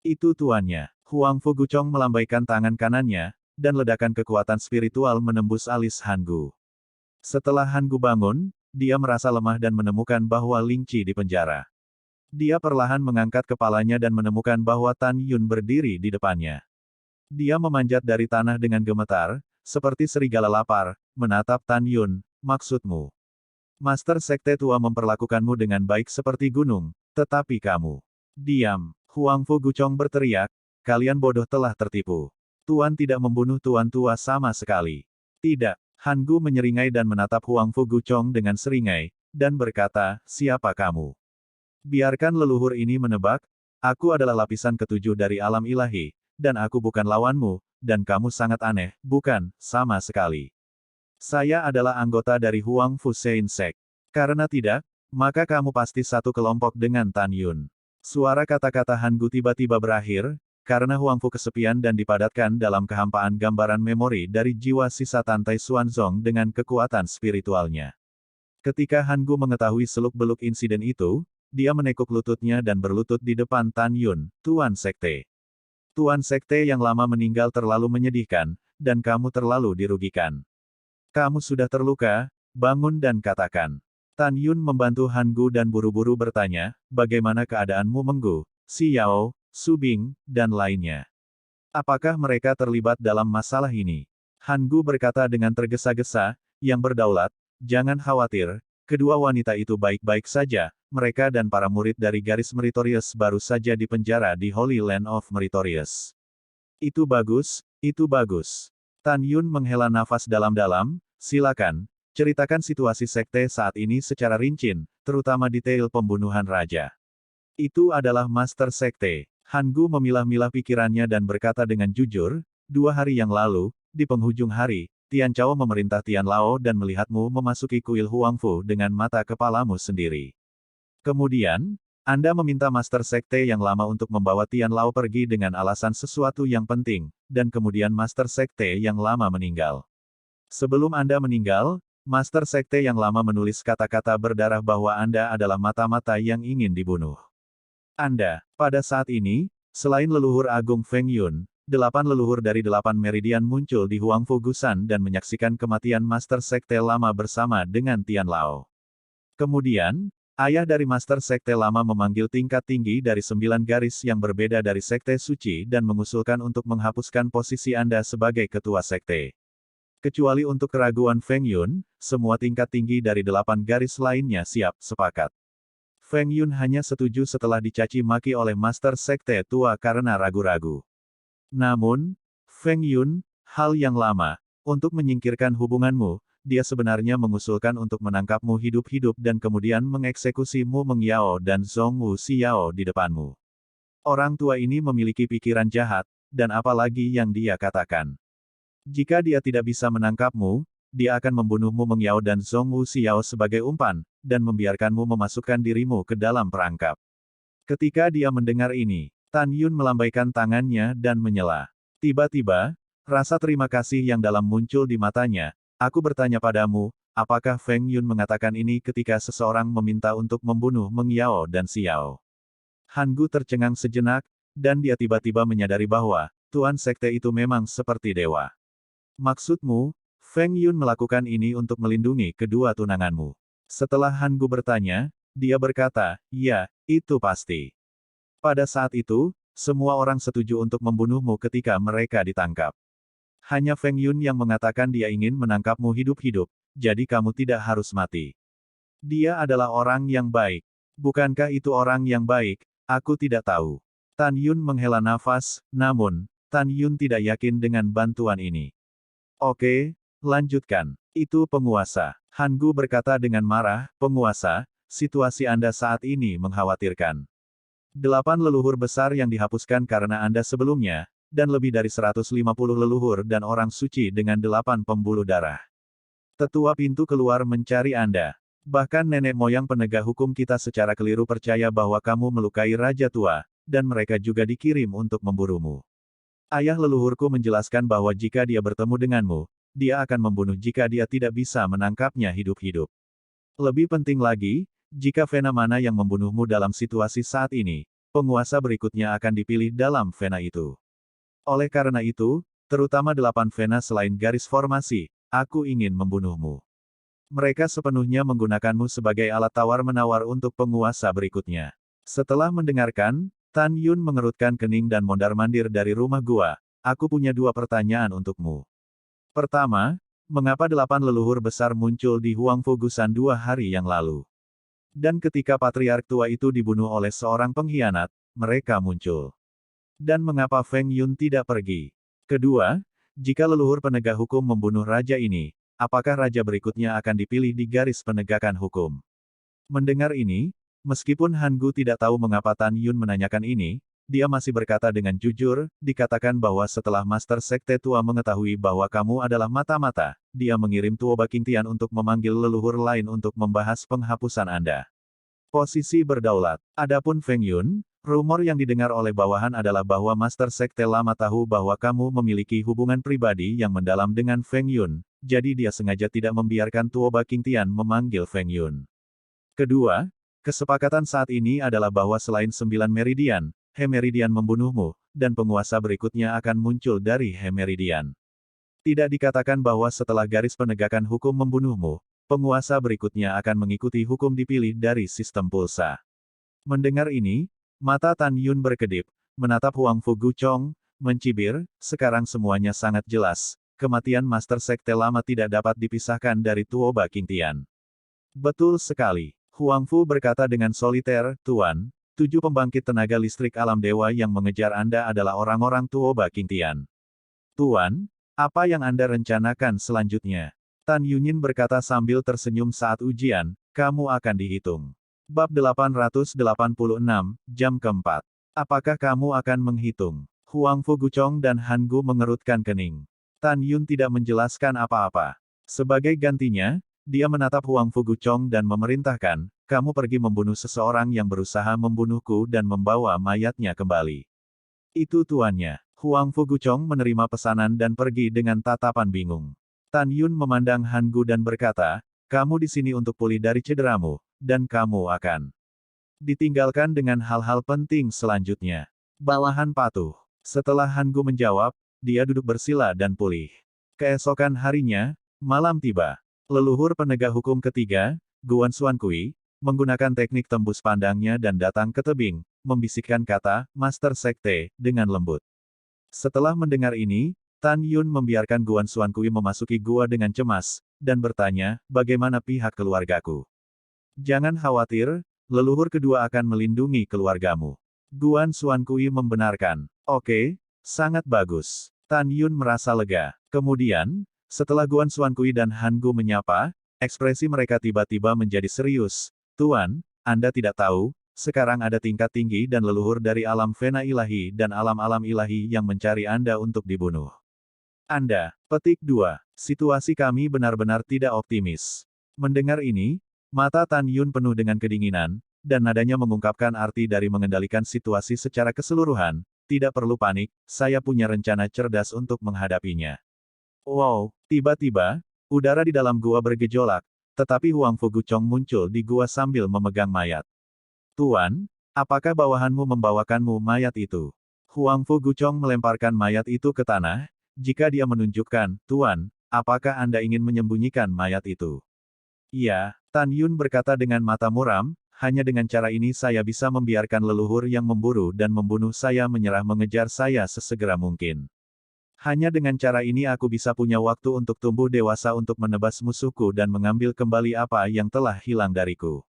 "Itu tuannya." Huang Fu Guchong melambaikan tangan kanannya, dan ledakan kekuatan spiritual menembus alis Han Gu. Setelah Han Gu bangun, dia merasa lemah dan menemukan bahwa Ling Qi di penjara. Dia perlahan mengangkat kepalanya dan menemukan bahwa Tan Yun berdiri di depannya. Dia memanjat dari tanah dengan gemetar, seperti serigala lapar, menatap Tan Yun, "Maksudmu? Master Sekte Tua memperlakukanmu dengan baik seperti gunung, tetapi kamu..." "Diam!" Huang Fu Guchong berteriak, "Kalian bodoh telah tertipu. Tuan tidak membunuh Tuan Tua sama sekali." "Tidak." Han Gu menyeringai dan menatap Huang Fu Guchong dengan seringai, dan berkata, "Siapa kamu? Biarkan leluhur ini menebak, aku adalah lapisan ketujuh dari alam ilahi, dan aku bukan lawanmu, dan kamu sangat aneh, bukan, sama sekali. Saya adalah anggota dari Huang Fu Sein Sek. Karena tidak, maka kamu pasti satu kelompok dengan Tan Yun." Suara kata-kata Han Gu tiba-tiba berakhir, karena Huang Fu kesepian dan dipadatkan dalam kehampaan gambaran memori dari jiwa sisa Tantai Xuanzong dengan kekuatan spiritualnya. Ketika Han Gu mengetahui seluk-beluk insiden itu, dia menekuk lututnya dan berlutut di depan Tan Yun, "Tuan Sekte. Tuan Sekte yang lama meninggal terlalu menyedihkan, dan kamu terlalu dirugikan. Kamu sudah terluka, bangun dan katakan." Tan Yun membantu Han Gu dan buru-buru bertanya, "Bagaimana keadaanmu Menggu, Xiao, Subing, dan lainnya? Apakah mereka terlibat dalam masalah ini?" Han Gu berkata dengan tergesa-gesa, "Yang berdaulat, jangan khawatir, kedua wanita itu baik-baik saja, mereka dan para murid dari garis Meritorious baru saja dipenjara di Holy Land of Meritorious." "Itu bagus, itu bagus." Tan Yun menghela nafas dalam-dalam, "Silakan, ceritakan situasi sekte saat ini secara rinci, terutama detail pembunuhan raja." "Itu adalah Master Sekte." Han Gu memilah-milah pikirannya dan berkata dengan jujur, 2 hari yang lalu, di penghujung hari, Tian Chao memerintah Tian Lao dan melihatmu memasuki kuil Huang Fu dengan mata kepalamu sendiri. Kemudian, Anda meminta Master Sekte yang lama untuk membawa Tian Lao pergi dengan alasan sesuatu yang penting, dan kemudian Master Sekte yang lama meninggal. Sebelum Anda meninggal, Master Sekte yang lama menulis kata-kata berdarah bahwa Anda adalah mata-mata yang ingin dibunuh. Anda, pada saat ini, selain leluhur agung Feng Yun, 8 leluhur dari 8 meridian muncul di Huang Fu Gusan dan menyaksikan kematian Master Sekte lama bersama dengan Tian Lao. Kemudian, ayah dari Master Sekte lama memanggil tingkat tinggi dari 9 garis yang berbeda dari Sekte Suci dan mengusulkan untuk menghapuskan posisi Anda sebagai ketua sekte. Kecuali untuk keraguan Feng Yun, semua tingkat tinggi dari 8 garis lainnya siap sepakat. Feng Yun hanya setuju setelah dicaci maki oleh Master Sekte tua karena ragu-ragu. Namun, Feng Yun, hal yang lama, untuk menyingkirkan hubunganmu, dia sebenarnya mengusulkan untuk menangkapmu hidup-hidup dan kemudian mengeksekusi Mu Mengyao dan Zhong Wuxiao di depanmu. Orang tua ini memiliki pikiran jahat, dan apalagi yang dia katakan. Jika dia tidak bisa menangkapmu, dia akan membunuh Mu Mengyao dan Zhong Wuxiao sebagai umpan, dan membiarkanmu memasukkan dirimu ke dalam perangkap. Ketika dia mendengar ini, Tan Yun melambaikan tangannya dan menyela. Tiba-tiba, Rasa terima kasih yang dalam muncul di matanya. Aku bertanya padamu, apakah Feng Yun mengatakan ini ketika seseorang meminta untuk membunuh Meng Yao dan Xiao? Han Gu tercengang sejenak, dan dia tiba-tiba menyadari bahwa, Tuan Sekte itu memang seperti dewa. Maksudmu, Feng Yun melakukan ini untuk melindungi kedua tunanganmu. Setelah Han Gu bertanya, dia berkata, ya, itu pasti. Pada saat itu, semua orang setuju untuk membunuhmu ketika mereka ditangkap. Hanya Feng Yun yang mengatakan dia ingin menangkapmu hidup-hidup, jadi kamu tidak harus mati. Dia adalah orang yang baik. Bukankah itu orang yang baik? Aku tidak tahu. Tan Yun menghela nafas, namun, Tan Yun tidak yakin dengan bantuan ini. Oke, lanjutkan. Itu penguasa. Han Gu berkata dengan marah, penguasa, situasi Anda saat ini mengkhawatirkan. 8 leluhur besar yang dihapuskan karena Anda sebelumnya, dan lebih dari 150 leluhur dan orang suci dengan 8 pembuluh darah. Tetua pintu keluar mencari Anda. Bahkan nenek moyang penegak hukum kita secara keliru percaya bahwa kamu melukai Raja Tua, dan mereka juga dikirim untuk memburumu. Ayah leluhurku menjelaskan bahwa jika dia bertemu denganmu, dia akan membunuh jika dia tidak bisa menangkapnya hidup-hidup. Lebih penting lagi, jika Vena mana yang membunuhmu dalam situasi saat ini, penguasa berikutnya akan dipilih dalam Vena itu. Oleh karena itu, terutama 8 Vena selain garis formasi, aku ingin membunuhmu. Mereka sepenuhnya menggunakanmu sebagai alat tawar-menawar untuk penguasa berikutnya. Setelah mendengarkan, Tan Yun mengerutkan kening dan mondar-mandir dari rumah gua. Aku punya 2 pertanyaan untukmu. Pertama, mengapa 8 leluhur besar muncul di Huangfu Gusan 2 hari yang lalu? Dan ketika Patriark tua itu dibunuh oleh seorang pengkhianat, mereka muncul. Dan mengapa Feng Yun tidak pergi? Kedua, jika leluhur penegak hukum membunuh raja ini, apakah raja berikutnya akan dipilih di garis penegakan hukum? Mendengar ini, meskipun Han Gu tidak tahu mengapa Tan Yun menanyakan ini, dia masih berkata dengan jujur, dikatakan bahwa setelah Master Sekte Tua mengetahui bahwa kamu adalah mata-mata, dia mengirim Tuoba Qingtian untuk memanggil leluhur lain untuk membahas penghapusan Anda. Posisi berdaulat. Adapun Feng Yun, rumor yang didengar oleh bawahan adalah bahwa Master Sekte Lama tahu bahwa kamu memiliki hubungan pribadi yang mendalam dengan Feng Yun, jadi dia sengaja tidak membiarkan Tuoba Qingtian memanggil Feng Yun. Kedua, kesepakatan saat ini adalah bahwa selain 9 meridian, He Meridian membunuhmu, dan penguasa berikutnya akan muncul dari He Meridian. Tidak dikatakan bahwa setelah garis penegakan hukum membunuhmu, penguasa berikutnya akan mengikuti hukum dipilih dari sistem pulsa. Mendengar ini, mata Tan Yun berkedip, menatap Huangfu Guchong, mencibir, sekarang semuanya sangat jelas, kematian Master Sekte Lama tidak dapat dipisahkan dari Tuoba Qingtian. Betul sekali. Huangfu berkata dengan soliter, Tuan, 7 pembangkit tenaga listrik alam dewa yang mengejar Anda adalah orang-orang Tuoba Qingtian. Tuan, apa yang Anda rencanakan selanjutnya? Tan Yunyin berkata sambil tersenyum saat ujian, kamu akan dihitung. Bab 886, jam keempat. Apakah kamu akan menghitung? Huangfu Guchong dan Han Gu mengerutkan kening. Tan Yun tidak menjelaskan apa-apa. Sebagai gantinya, dia menatap Huangfu Guchong dan memerintahkan, kamu pergi membunuh seseorang yang berusaha membunuhku dan membawa mayatnya kembali. Itu tuannya. Huangfu Guchong menerima pesanan dan pergi dengan tatapan bingung. Tan Yun memandang Han Gu dan berkata, kamu di sini untuk pulih dari cederamu, dan kamu akan ditinggalkan dengan hal-hal penting selanjutnya. Bawahan patuh. Setelah Han Gu menjawab, dia duduk bersila dan pulih. Keesokan harinya, malam tiba. Leluhur penegak hukum ketiga, Guan Xuankui, menggunakan teknik tembus pandangnya dan datang ke tebing, membisikkan kata, Master Sekte, dengan lembut. Setelah mendengar ini, Tan Yun membiarkan Guan Xuankui memasuki gua dengan cemas, dan bertanya, bagaimana pihak keluargaku? Jangan khawatir, leluhur kedua akan melindungi keluargamu. Guan Xuankui membenarkan. Oke, sangat bagus. Tan Yun merasa lega. Kemudian, setelah Guan Xuankui dan Han Gu menyapa, ekspresi mereka tiba-tiba menjadi serius. Tuan, Anda tidak tahu, sekarang ada tingkat tinggi dan leluhur dari alam Vena ilahi dan alam-alam ilahi yang mencari Anda untuk dibunuh. Anda, petik 2. Situasi kami benar-benar tidak optimis. Mendengar ini, mata Tan Yun penuh dengan kedinginan, dan nadanya mengungkapkan arti dari mengendalikan situasi secara keseluruhan. tidak perlu panik, saya punya rencana cerdas untuk menghadapinya. Wow, tiba-tiba, udara di dalam gua bergejolak, tetapi Huang Fuguchong muncul di gua sambil memegang mayat. Tuan, apakah bawahanmu membawakanmu mayat itu? Huang Fuguchong melemparkan mayat itu ke tanah, jika dia menunjukkan, Tuan, apakah Anda ingin menyembunyikan mayat itu? Iya, Tan Yun berkata dengan mata muram, hanya dengan cara ini saya bisa membiarkan leluhur yang memburu dan membunuh saya menyerah mengejar saya sesegera mungkin. Hanya dengan cara ini aku bisa punya waktu untuk tumbuh dewasa untuk menebas musuhku dan mengambil kembali apa yang telah hilang dariku.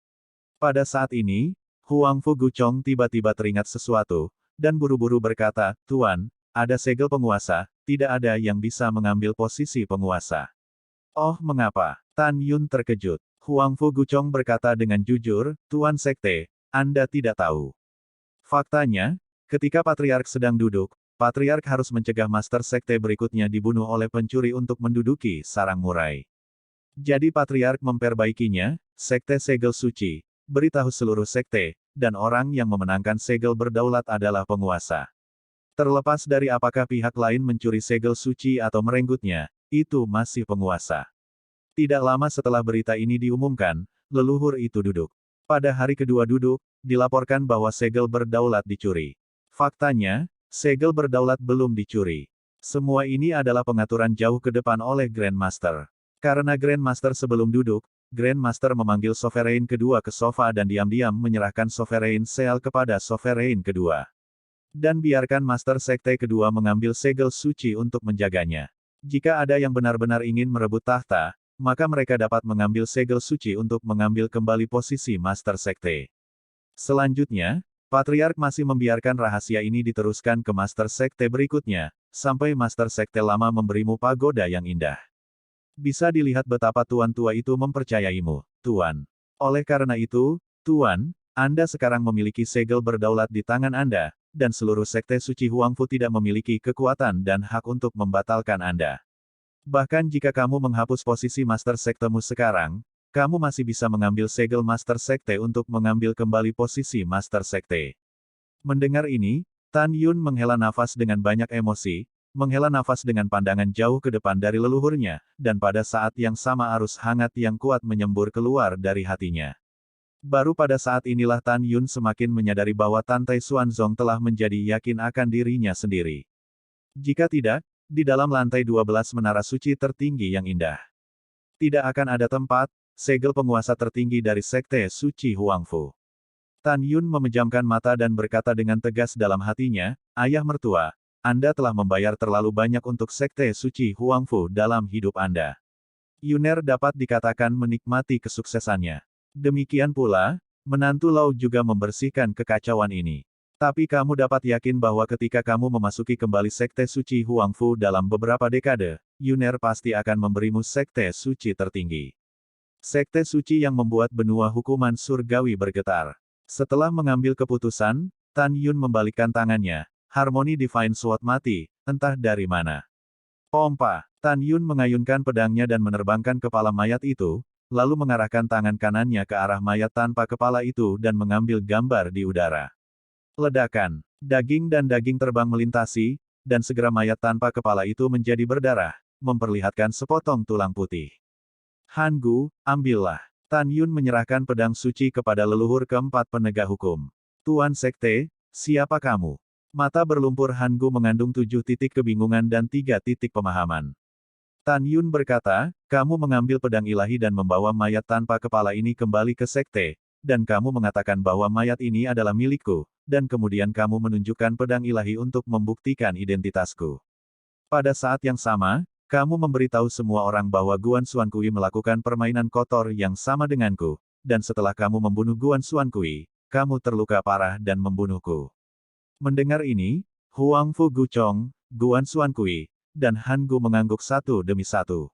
Pada saat ini, Huang Fuguchong tiba-tiba teringat sesuatu, dan buru-buru berkata, Tuan, ada segel penguasa, tidak ada yang bisa mengambil posisi penguasa. Oh mengapa? Tan Yun terkejut. Huang Fuguchong berkata dengan jujur, Tuan Sekte, Anda tidak tahu. Faktanya, ketika Patriark sedang duduk, Patriark harus mencegah Master Sekte berikutnya dibunuh oleh pencuri untuk menduduki sarang murai. Jadi Patriark memperbaikinya, Sekte Segel Suci, beritahu seluruh sekte, dan orang yang memenangkan segel berdaulat adalah penguasa. Terlepas dari apakah pihak lain mencuri segel suci atau merenggutnya, itu masih penguasa. Tidak lama setelah berita ini diumumkan, leluhur itu duduk. Pada hari kedua duduk, dilaporkan bahwa segel berdaulat dicuri. Faktanya, segel berdaulat belum dicuri. Semua ini adalah pengaturan jauh ke depan oleh Grandmaster. Karena Grandmaster sebelum duduk, Grandmaster memanggil Sovereign kedua ke sofa dan diam-diam menyerahkan Sovereign Seal kepada Sovereign kedua. Dan biarkan Master Sekte kedua mengambil segel suci untuk menjaganya. Jika ada yang benar-benar ingin merebut tahta, maka mereka dapat mengambil segel suci untuk mengambil kembali posisi Master Sekte. Selanjutnya, Patriark masih membiarkan rahasia ini diteruskan ke Master Sekte berikutnya, sampai Master Sekte lama memberimu pagoda yang indah. Bisa dilihat betapa Tuan tua itu mempercayaimu, Tuan. Oleh karena itu, Tuan, Anda sekarang memiliki segel berdaulat di tangan Anda, dan seluruh Sekte Suci Huangfu tidak memiliki kekuatan dan hak untuk membatalkan Anda. Bahkan jika kamu menghapus posisi Master Sektemu sekarang, kamu masih bisa mengambil segel Master Sekte untuk mengambil kembali posisi Master Sekte. Mendengar ini, Tan Yun menghela nafas dengan banyak emosi, menghela nafas dengan pandangan jauh ke depan dari leluhurnya, dan pada saat yang sama arus hangat yang kuat menyembur keluar dari hatinya. Baru pada saat inilah Tan Yun semakin menyadari bahwa Tantai Xuanzong telah menjadi yakin akan dirinya sendiri. Jika tidak, di dalam lantai 12 menara suci tertinggi yang indah. Tidak akan ada tempat, segel penguasa tertinggi dari Sekte Suci Huangfu. Tan Yun memejamkan mata dan berkata dengan tegas dalam hatinya, Ayah mertua, Anda telah membayar terlalu banyak untuk Sekte Suci Huangfu dalam hidup Anda. Yuner dapat dikatakan menikmati kesuksesannya. Demikian pula, menantu Lau juga membersihkan kekacauan ini. Tapi kamu dapat yakin bahwa ketika kamu memasuki kembali Sekte Suci Huangfu dalam beberapa dekade, Yuner pasti akan memberimu Sekte Suci tertinggi. Sekte Suci yang membuat benua hukuman surgawi bergetar. Setelah mengambil keputusan, Tan Yun membalikkan tangannya, harmoni Divine Sword mati, entah dari mana. Pompa, Tan Yun mengayunkan pedangnya dan menerbangkan kepala mayat itu, lalu mengarahkan tangan kanannya ke arah mayat tanpa kepala itu dan mengambil gambar di udara. Ledakan, daging dan daging terbang melintasi, dan segera mayat tanpa kepala itu menjadi berdarah, memperlihatkan sepotong tulang putih. Han Gu, ambillah. Tan Yun menyerahkan pedang suci kepada leluhur keempat penegak hukum. Tuan Sekte, siapa kamu? Mata berlumpur Han Gu mengandung 7 titik kebingungan dan 3 titik pemahaman. Tan Yun berkata, kamu mengambil pedang ilahi dan membawa mayat tanpa kepala ini kembali ke Sekte, dan kamu mengatakan bahwa mayat ini adalah milikku, dan kemudian kamu menunjukkan pedang ilahi untuk membuktikan identitasku. Pada saat yang sama, kamu memberitahu semua orang bahwa Guan Xuankui melakukan permainan kotor yang sama denganku, dan setelah kamu membunuh Guan Xuankui, kamu terluka parah dan membunuhku. Mendengar ini, Huang Fuguchong, Guan Xuankui, dan Han Gu mengangguk satu demi satu.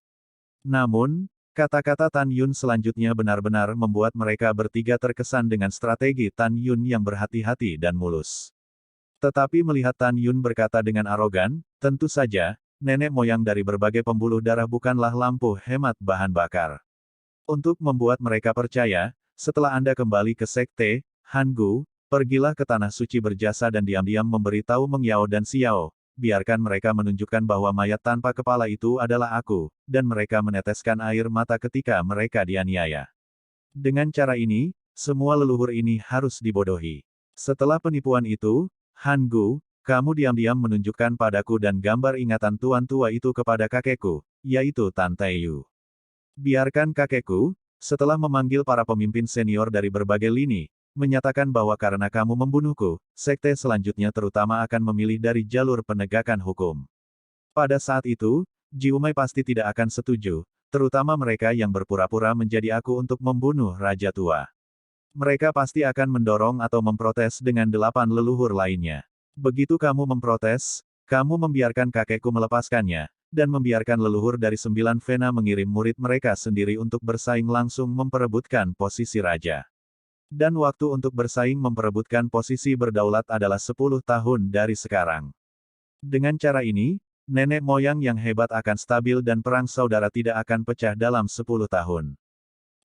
Namun, kata-kata Tan Yun selanjutnya benar-benar membuat mereka bertiga terkesan dengan strategi Tan Yun yang berhati-hati dan mulus. Tetapi melihat Tan Yun berkata dengan arogan, tentu saja, nenek moyang dari berbagai pembuluh darah bukanlah lampu hemat bahan bakar. Untuk membuat mereka percaya, setelah Anda kembali ke Sekte, Han Gu, Pergilah ke Tanah Suci berjasa dan diam-diam memberitahu Meng Yao dan Xiao, biarkan mereka menunjukkan bahwa mayat tanpa kepala itu adalah aku, dan mereka meneteskan air mata ketika mereka dianiaya. Dengan cara ini, semua leluhur ini harus dibodohi. Setelah penipuan itu, Han Gu, kamu diam-diam menunjukkan padaku dan gambar ingatan tuan tua itu kepada kakekku, yaitu Tan Taiyu. Biarkan kakekku, setelah memanggil para pemimpin senior dari berbagai lini, menyatakan bahwa karena kamu membunuhku, sekte selanjutnya terutama akan memilih dari jalur penegakan hukum. Pada saat itu, Jiumai pasti tidak akan setuju, terutama mereka yang berpura-pura menjadi aku untuk membunuh Raja Tua. Mereka pasti akan mendorong atau memprotes dengan 8 leluhur lainnya. Begitu kamu memprotes, kamu membiarkan kakekku melepaskannya, dan membiarkan leluhur dari 9 Vena mengirim murid mereka sendiri untuk bersaing langsung memperebutkan posisi raja. Dan waktu untuk bersaing memperebutkan posisi berdaulat adalah 10 tahun dari sekarang. Dengan cara ini, nenek moyang yang hebat akan stabil dan perang saudara tidak akan pecah dalam 10 tahun.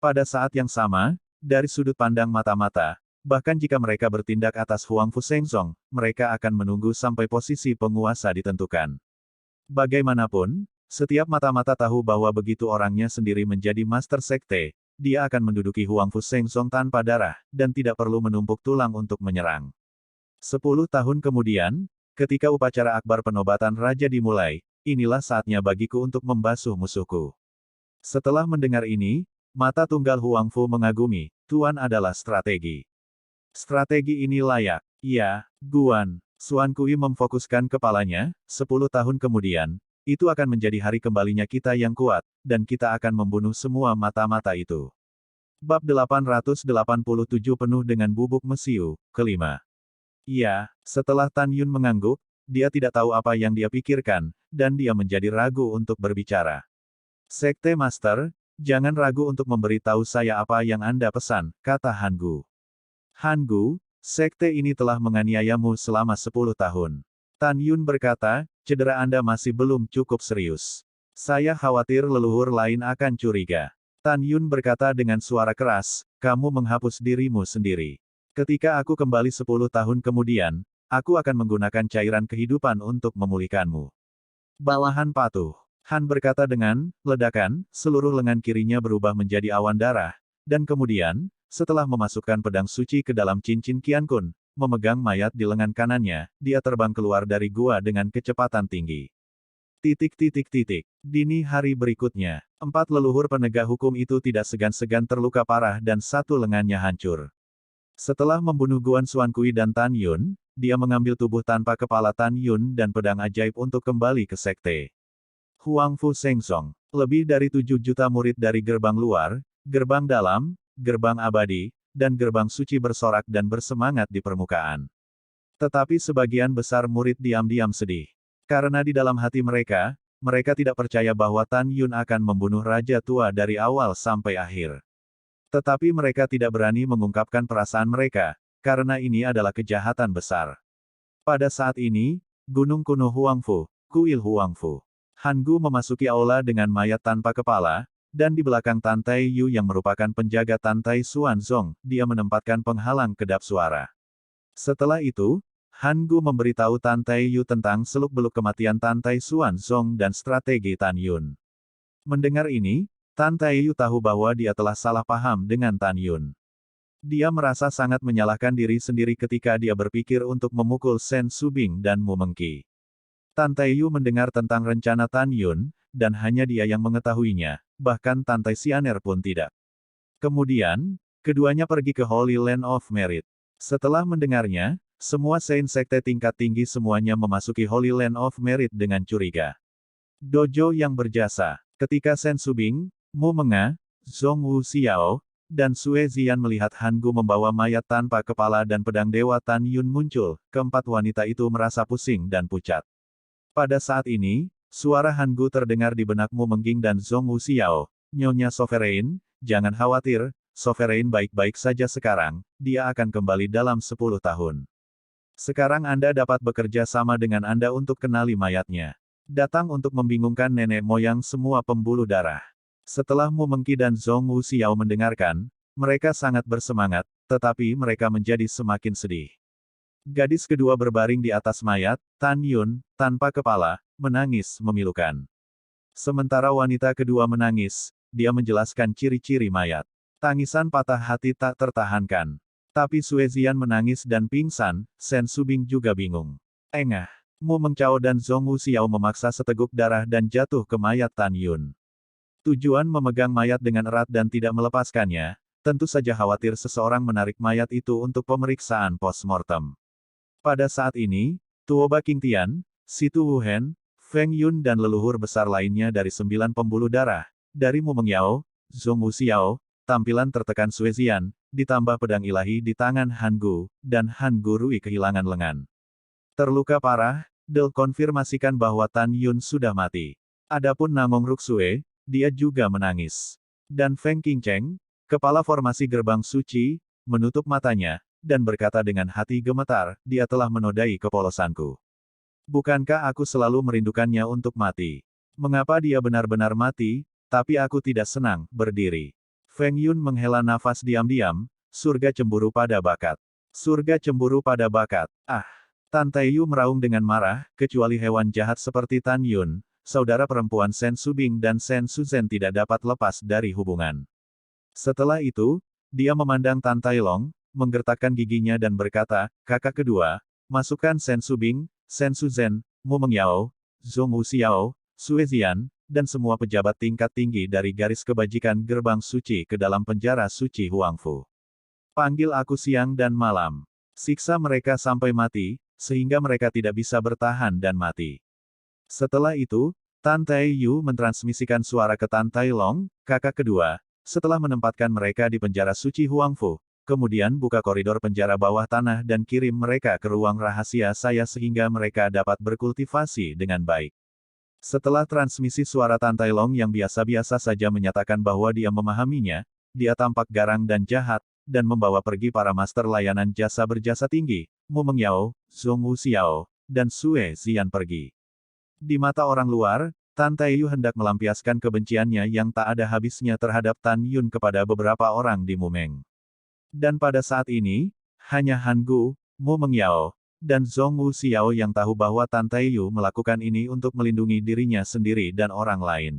Pada saat yang sama, dari sudut pandang mata-mata, bahkan jika mereka bertindak atas Huangfu Shengzong, mereka akan menunggu sampai posisi penguasa ditentukan. Bagaimanapun, setiap mata-mata tahu bahwa begitu orangnya sendiri menjadi master sekte, dia akan menduduki Huangfu Shengzong tanpa darah, dan tidak perlu menumpuk tulang untuk menyerang. 10 tahun kemudian, ketika upacara akbar penobatan raja dimulai, inilah saatnya bagiku untuk membasuh musuhku. Setelah mendengar ini, mata tunggal Huangfu mengagumi, Tuan adalah strategi. Strategi ini layak. Ya, Guan. Xuan Kui memfokuskan kepalanya, 10 tahun kemudian, itu akan menjadi hari kembalinya kita yang kuat, dan kita akan membunuh semua mata-mata itu. Bab 887 penuh dengan bubuk mesiu, kelima. Iya, setelah Tan Yun mengangguk, dia tidak tahu apa yang dia pikirkan, dan dia menjadi ragu untuk berbicara. Sekte Master, jangan ragu untuk memberitahu saya apa yang Anda pesan, kata Han Gu. Han Gu, sekte ini telah menganiayamu selama 10 tahun. Tan Yun berkata, cedera Anda masih belum cukup serius. Saya khawatir leluhur lain akan curiga. Tan Yun berkata dengan suara keras, kamu menghapus dirimu sendiri. Ketika aku kembali 10 tahun kemudian, aku akan menggunakan cairan kehidupan untuk memulihkanmu. Bawahan patuh. Han berkata dengan ledakan, seluruh lengan kirinya berubah menjadi awan darah, dan kemudian, setelah memasukkan pedang suci ke dalam cincin Qiankun, memegang mayat di lengan kanannya, dia terbang keluar dari gua dengan kecepatan tinggi. Dini hari berikutnya, 4 leluhur penegak hukum itu tidak segan-segan terluka parah dan satu lengannya hancur. Setelah membunuh Guan Xuankui dan Tan Yun, dia mengambil tubuh tanpa kepala Tan Yun dan pedang ajaib untuk kembali ke sekte. Huangfu Shengzong, lebih dari 7 juta murid dari gerbang luar, gerbang dalam, gerbang abadi, dan gerbang suci bersorak dan bersemangat di permukaan. Tetapi sebagian besar murid diam-diam sedih. Karena di dalam hati mereka, mereka tidak percaya bahwa Tan Yun akan membunuh Raja Tua dari awal sampai akhir. Tetapi mereka tidak berani mengungkapkan perasaan mereka, karena ini adalah kejahatan besar. Pada saat ini, Gunung Kuno Huangfu, Kuil Huangfu. Han Gu memasuki aula dengan mayat tanpa kepala, dan di belakang Tan Taiyu yang merupakan penjaga Tan Tai Xuanzong, dia menempatkan penghalang kedap suara. Setelah itu, Han Gu memberitahu Tan Taiyu tentang seluk-beluk kematian Tan Tai Xuanzong dan strategi Tan Yun. Mendengar ini, Tan Taiyu tahu bahwa dia telah salah paham dengan Tan Yun. Dia merasa sangat menyalahkan diri sendiri ketika dia berpikir untuk memukul Sen Subing dan Mu Mengqi. Tan Taiyu mendengar tentang rencana Tan Yun, dan hanya dia yang mengetahuinya, bahkan Tan Tai Xianer pun tidak. Kemudian, keduanya pergi ke Holy Land of Merit. Setelah mendengarnya, semua Saint Sekte tingkat tinggi semuanya memasuki Holy Land of Merit dengan curiga. Dojo yang berjasa. Ketika Sen Subing, Mu Menga, Zhong Wu Xiao, dan Sue Zian melihat Han Gu membawa mayat tanpa kepala dan pedang Dewa Tan Yun muncul, keempat wanita itu merasa pusing dan pucat. Pada saat ini, suara Han Gu terdengar di benak Mu Mengging dan Zhong Wu Xiao, Nyonya Sovereign, jangan khawatir, Sovereign baik-baik saja sekarang, dia akan kembali dalam 10 tahun. Sekarang Anda dapat bekerja sama dengan Anda untuk kenali mayatnya. Datang untuk membingungkan nenek moyang semua pembuluh darah. Setelah Mu Mengqi dan Zhong Wu Xiao mendengarkan, mereka sangat bersemangat, tetapi mereka menjadi semakin sedih. Gadis kedua berbaring di atas mayat, Tan Yun, tanpa kepala, menangis memilukan. Sementara wanita kedua menangis, dia menjelaskan ciri-ciri mayat. Tangisan patah hati tak tertahankan. Tapi Sue Zian menangis dan pingsan, Shen Subing juga bingung. Engah. Mu Mengchao dan Zhong Wuxiao memaksa seteguk darah dan jatuh ke mayat Tan Yun. Tujuan memegang mayat dengan erat dan tidak melepaskannya, tentu saja khawatir seseorang menarik mayat itu untuk pemeriksaan post-mortem. Pada saat ini, Tuoba Qingtian, Situ Wuhen, Feng Yun dan leluhur besar lainnya dari 9 pembuluh darah, dari Mu Mengyao, Zhong Wuxiao, tampilan tertekan Sue Zian, ditambah pedang ilahi di tangan Han Gu, dan Han Gu Rui kehilangan lengan. Terluka parah, Del konfirmasikan bahwa Tan Yun sudah mati. Adapun Namong Ruksue, dia juga menangis. Dan Feng Qingcheng, kepala formasi gerbang suci, menutup matanya, dan berkata dengan hati gemetar, dia telah menodai kepolosanku. Bukankah aku selalu merindukannya untuk mati? Mengapa dia benar-benar mati, tapi aku tidak senang, berdiri. Feng Yun menghela nafas diam-diam, surga cemburu pada bakat. Surga cemburu pada bakat. Ah! Tan Taiyu meraung dengan marah, kecuali hewan jahat seperti Tan Yun, saudara perempuan Shen Subing dan Shen Suzhen tidak dapat lepas dari hubungan. Setelah itu, dia memandang Tan Tailong, menggertakkan giginya dan berkata, kakak kedua, masukkan Shen Subing, Shen Suzhen, Mu Mengyao, Zhong Wuxiao, Sue Zian, dan semua pejabat tingkat tinggi dari garis kebajikan gerbang suci ke dalam penjara suci Huangfu. Panggil aku siang dan malam. Siksa mereka sampai mati, sehingga mereka tidak bisa bertahan dan mati. Setelah itu, Tan Taiyu mentransmisikan suara ke Tan Tailong, kakak kedua, setelah menempatkan mereka di penjara suci Huangfu. Kemudian buka koridor penjara bawah tanah dan kirim mereka ke ruang rahasia saya sehingga mereka dapat berkultivasi dengan baik. Setelah transmisi suara Tan Tailong yang biasa-biasa saja menyatakan bahwa dia memahaminya, dia tampak garang dan jahat, dan membawa pergi para master layanan jasa berjasa tinggi, Mu Mengyao, Zhong Wuxiao, dan Sue Zian pergi. Di mata orang luar, Tan Taiyu hendak melampiaskan kebenciannya yang tak ada habisnya terhadap Tan Yun kepada beberapa orang di Mumeng. Dan pada saat ini, hanya Han Gu, Mu Mengyao, dan Zhong Wuxiao yang tahu bahwa Tan Taiyu melakukan ini untuk melindungi dirinya sendiri dan orang lain.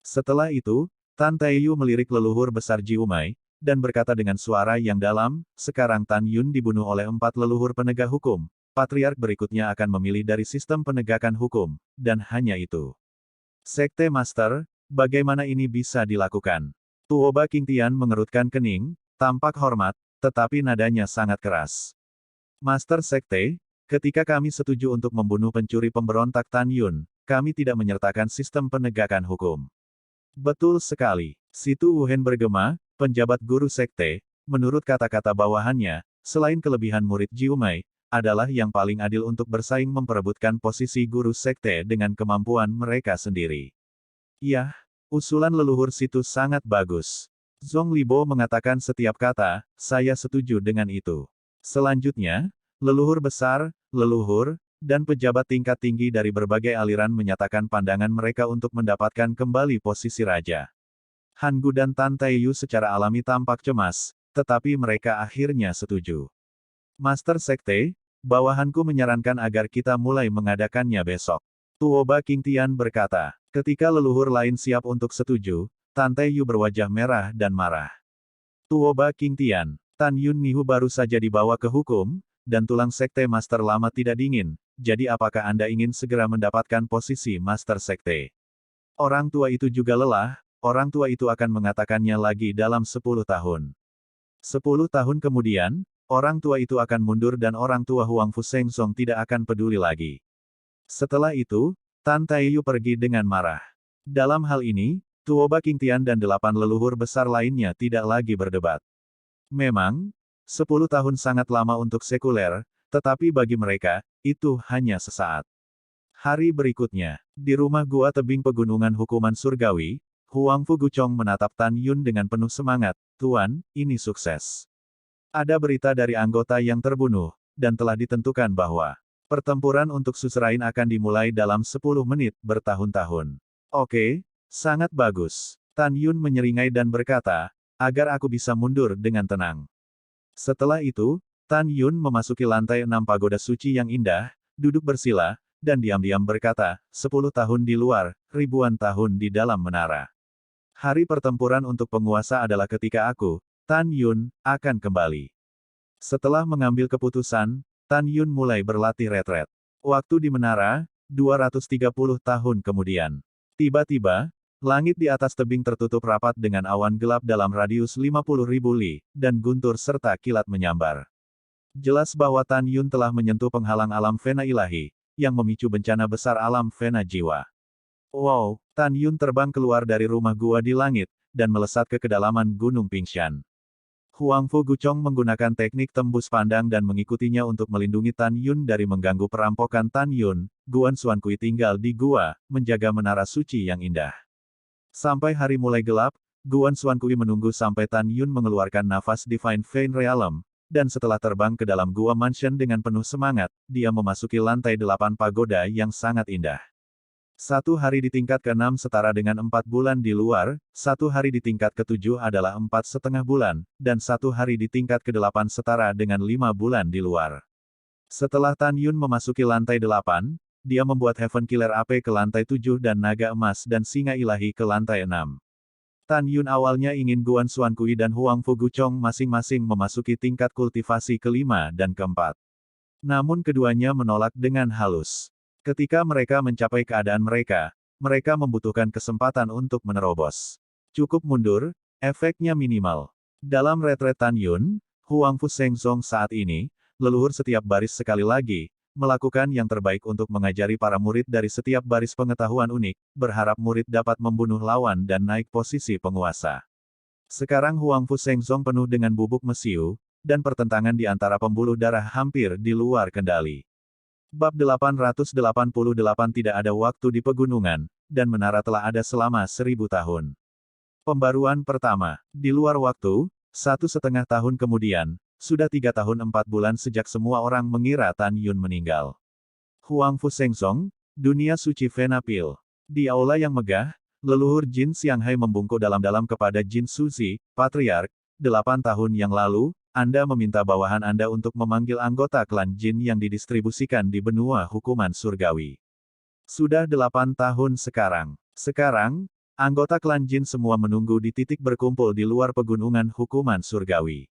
Setelah itu, Tan Taiyu melirik leluhur besar Jiumai, dan berkata dengan suara yang dalam, sekarang Tan Yun dibunuh oleh 4 leluhur penegak hukum. Patriark berikutnya akan memilih dari sistem penegakan hukum, dan hanya itu. Sekte Master, bagaimana ini bisa dilakukan? Tuoba Qingtian mengerutkan kening, tampak hormat, tetapi nadanya sangat keras. Master Sekte, ketika kami setuju untuk membunuh pencuri pemberontak Tan Yun, kami tidak menyertakan sistem penegakan hukum. Betul sekali. Situ Wuhen bergema, penjabat guru sekte, menurut kata-kata bawahannya, selain kelebihan murid Jiumai, adalah yang paling adil untuk bersaing memperebutkan posisi guru sekte dengan kemampuan mereka sendiri. Yah, usulan leluhur Situ sangat bagus. Zhong Libo mengatakan setiap kata, saya setuju dengan itu. Selanjutnya, leluhur besar, leluhur, dan pejabat tingkat tinggi dari berbagai aliran menyatakan pandangan mereka untuk mendapatkan kembali posisi raja. Han Gu dan Tan Taiyu secara alami tampak cemas, tetapi mereka akhirnya setuju. Master Sekte, bawahanku menyarankan agar kita mulai mengadakannya besok. Tuoba Qingtian berkata, ketika leluhur lain siap untuk setuju, Tan Taiyu berwajah merah dan marah. Tuoba Qingtian, Tan Yun Nihu baru saja dibawa ke hukum, dan tulang sekte Master lama tidak dingin, jadi apakah Anda ingin segera mendapatkan posisi Master Sekte? Orang tua itu juga lelah, orang tua itu akan mengatakannya lagi dalam 10 tahun. 10 tahun kemudian, orang tua itu akan mundur dan orang tua Huangfu Shengzong tidak akan peduli lagi. Setelah itu, Tan Taiyu pergi dengan marah. Dalam hal ini, Tuoba Qingtian dan 8 leluhur besar lainnya tidak lagi berdebat. Memang, 10 tahun sangat lama untuk sekuler, tetapi bagi mereka, itu hanya sesaat. Hari berikutnya, di rumah gua tebing pegunungan hukuman surgawi, Huangfu Guchong menatap Tan Yun dengan penuh semangat, Tuan, ini sukses. Ada berita dari anggota yang terbunuh, dan telah ditentukan bahwa pertempuran untuk Suzerain akan dimulai dalam 10 menit bertahun-tahun. Oke, sangat bagus. Tan Yun menyeringai dan berkata, agar aku bisa mundur dengan tenang. Setelah itu, Tan Yun memasuki lantai 6 pagoda suci yang indah, duduk bersila, dan diam-diam berkata, 10 tahun di luar, ribuan tahun di dalam menara. Hari pertempuran untuk penguasa adalah ketika aku, Tan Yun, akan kembali. Setelah mengambil keputusan, Tan Yun mulai berlatih retret. Waktu di menara, 230 tahun kemudian. Tiba-tiba, langit di atas tebing tertutup rapat dengan awan gelap dalam radius 50.000 li, dan guntur serta kilat menyambar. Jelas bahwa Tan Yun telah menyentuh penghalang alam fena ilahi, yang memicu bencana besar alam fena jiwa. Wow, Tan Yun terbang keluar dari rumah gua di langit, dan melesat ke kedalaman Gunung Pingshan. Huang Fu Guchong menggunakan teknik tembus pandang dan mengikutinya untuk melindungi Tan Yun dari mengganggu perampokan Tan Yun. Guan Xuankui tinggal di gua, menjaga menara suci yang indah. Sampai hari mulai gelap, Guan Xuankui menunggu sampai Tan Yun mengeluarkan nafas Divine Vein Realm, dan setelah terbang ke dalam gua mansion dengan penuh semangat, dia memasuki lantai 8 pagoda yang sangat indah. 1 hari di tingkat ke-6 setara dengan 4 bulan di luar, 1 hari di tingkat ke-7 adalah 4,5 bulan, dan 1 hari di tingkat ke-8 setara dengan 5 bulan di luar. Setelah Tan Yun memasuki lantai 8, dia membuat Heaven Killer AP ke lantai 7 dan naga emas dan singa ilahi ke lantai 6. Tan Yun awalnya ingin Guan Xuankui dan Huang Fu Guchong masing-masing memasuki tingkat kultivasi ke-5 dan ke-4. Namun keduanya menolak dengan halus. Ketika mereka mencapai keadaan mereka, mereka membutuhkan kesempatan untuk menerobos. Cukup mundur, efeknya minimal. Dalam retret Tan Yun, Huang Fu Shengzong saat ini, leluhur setiap baris sekali lagi, melakukan yang terbaik untuk mengajari para murid dari setiap baris pengetahuan unik, berharap murid dapat membunuh lawan dan naik posisi penguasa. Sekarang Huang Fu Shengzong penuh dengan bubuk mesiu, dan pertentangan di antara pembuluh darah hampir di luar kendali. Bab 888 tidak ada waktu di pegunungan, dan menara telah ada selama 1000 tahun. Pembaruan pertama. Di luar waktu, 1,5 tahun kemudian, sudah 3 tahun 4 bulan sejak semua orang mengira Tan Yun meninggal. Huang Fu Shengzong, dunia suci Venapil. Di aula yang megah, leluhur Jin Xianghai membungkuk dalam-dalam kepada Jin Suzi, Patriark. 8 tahun yang lalu, Anda meminta bawahan Anda untuk memanggil anggota klan Jin yang didistribusikan di benua hukuman surgawi. Sudah 8 tahun sekarang. Sekarang, anggota klan Jin semua menunggu di titik berkumpul di luar pegunungan hukuman surgawi.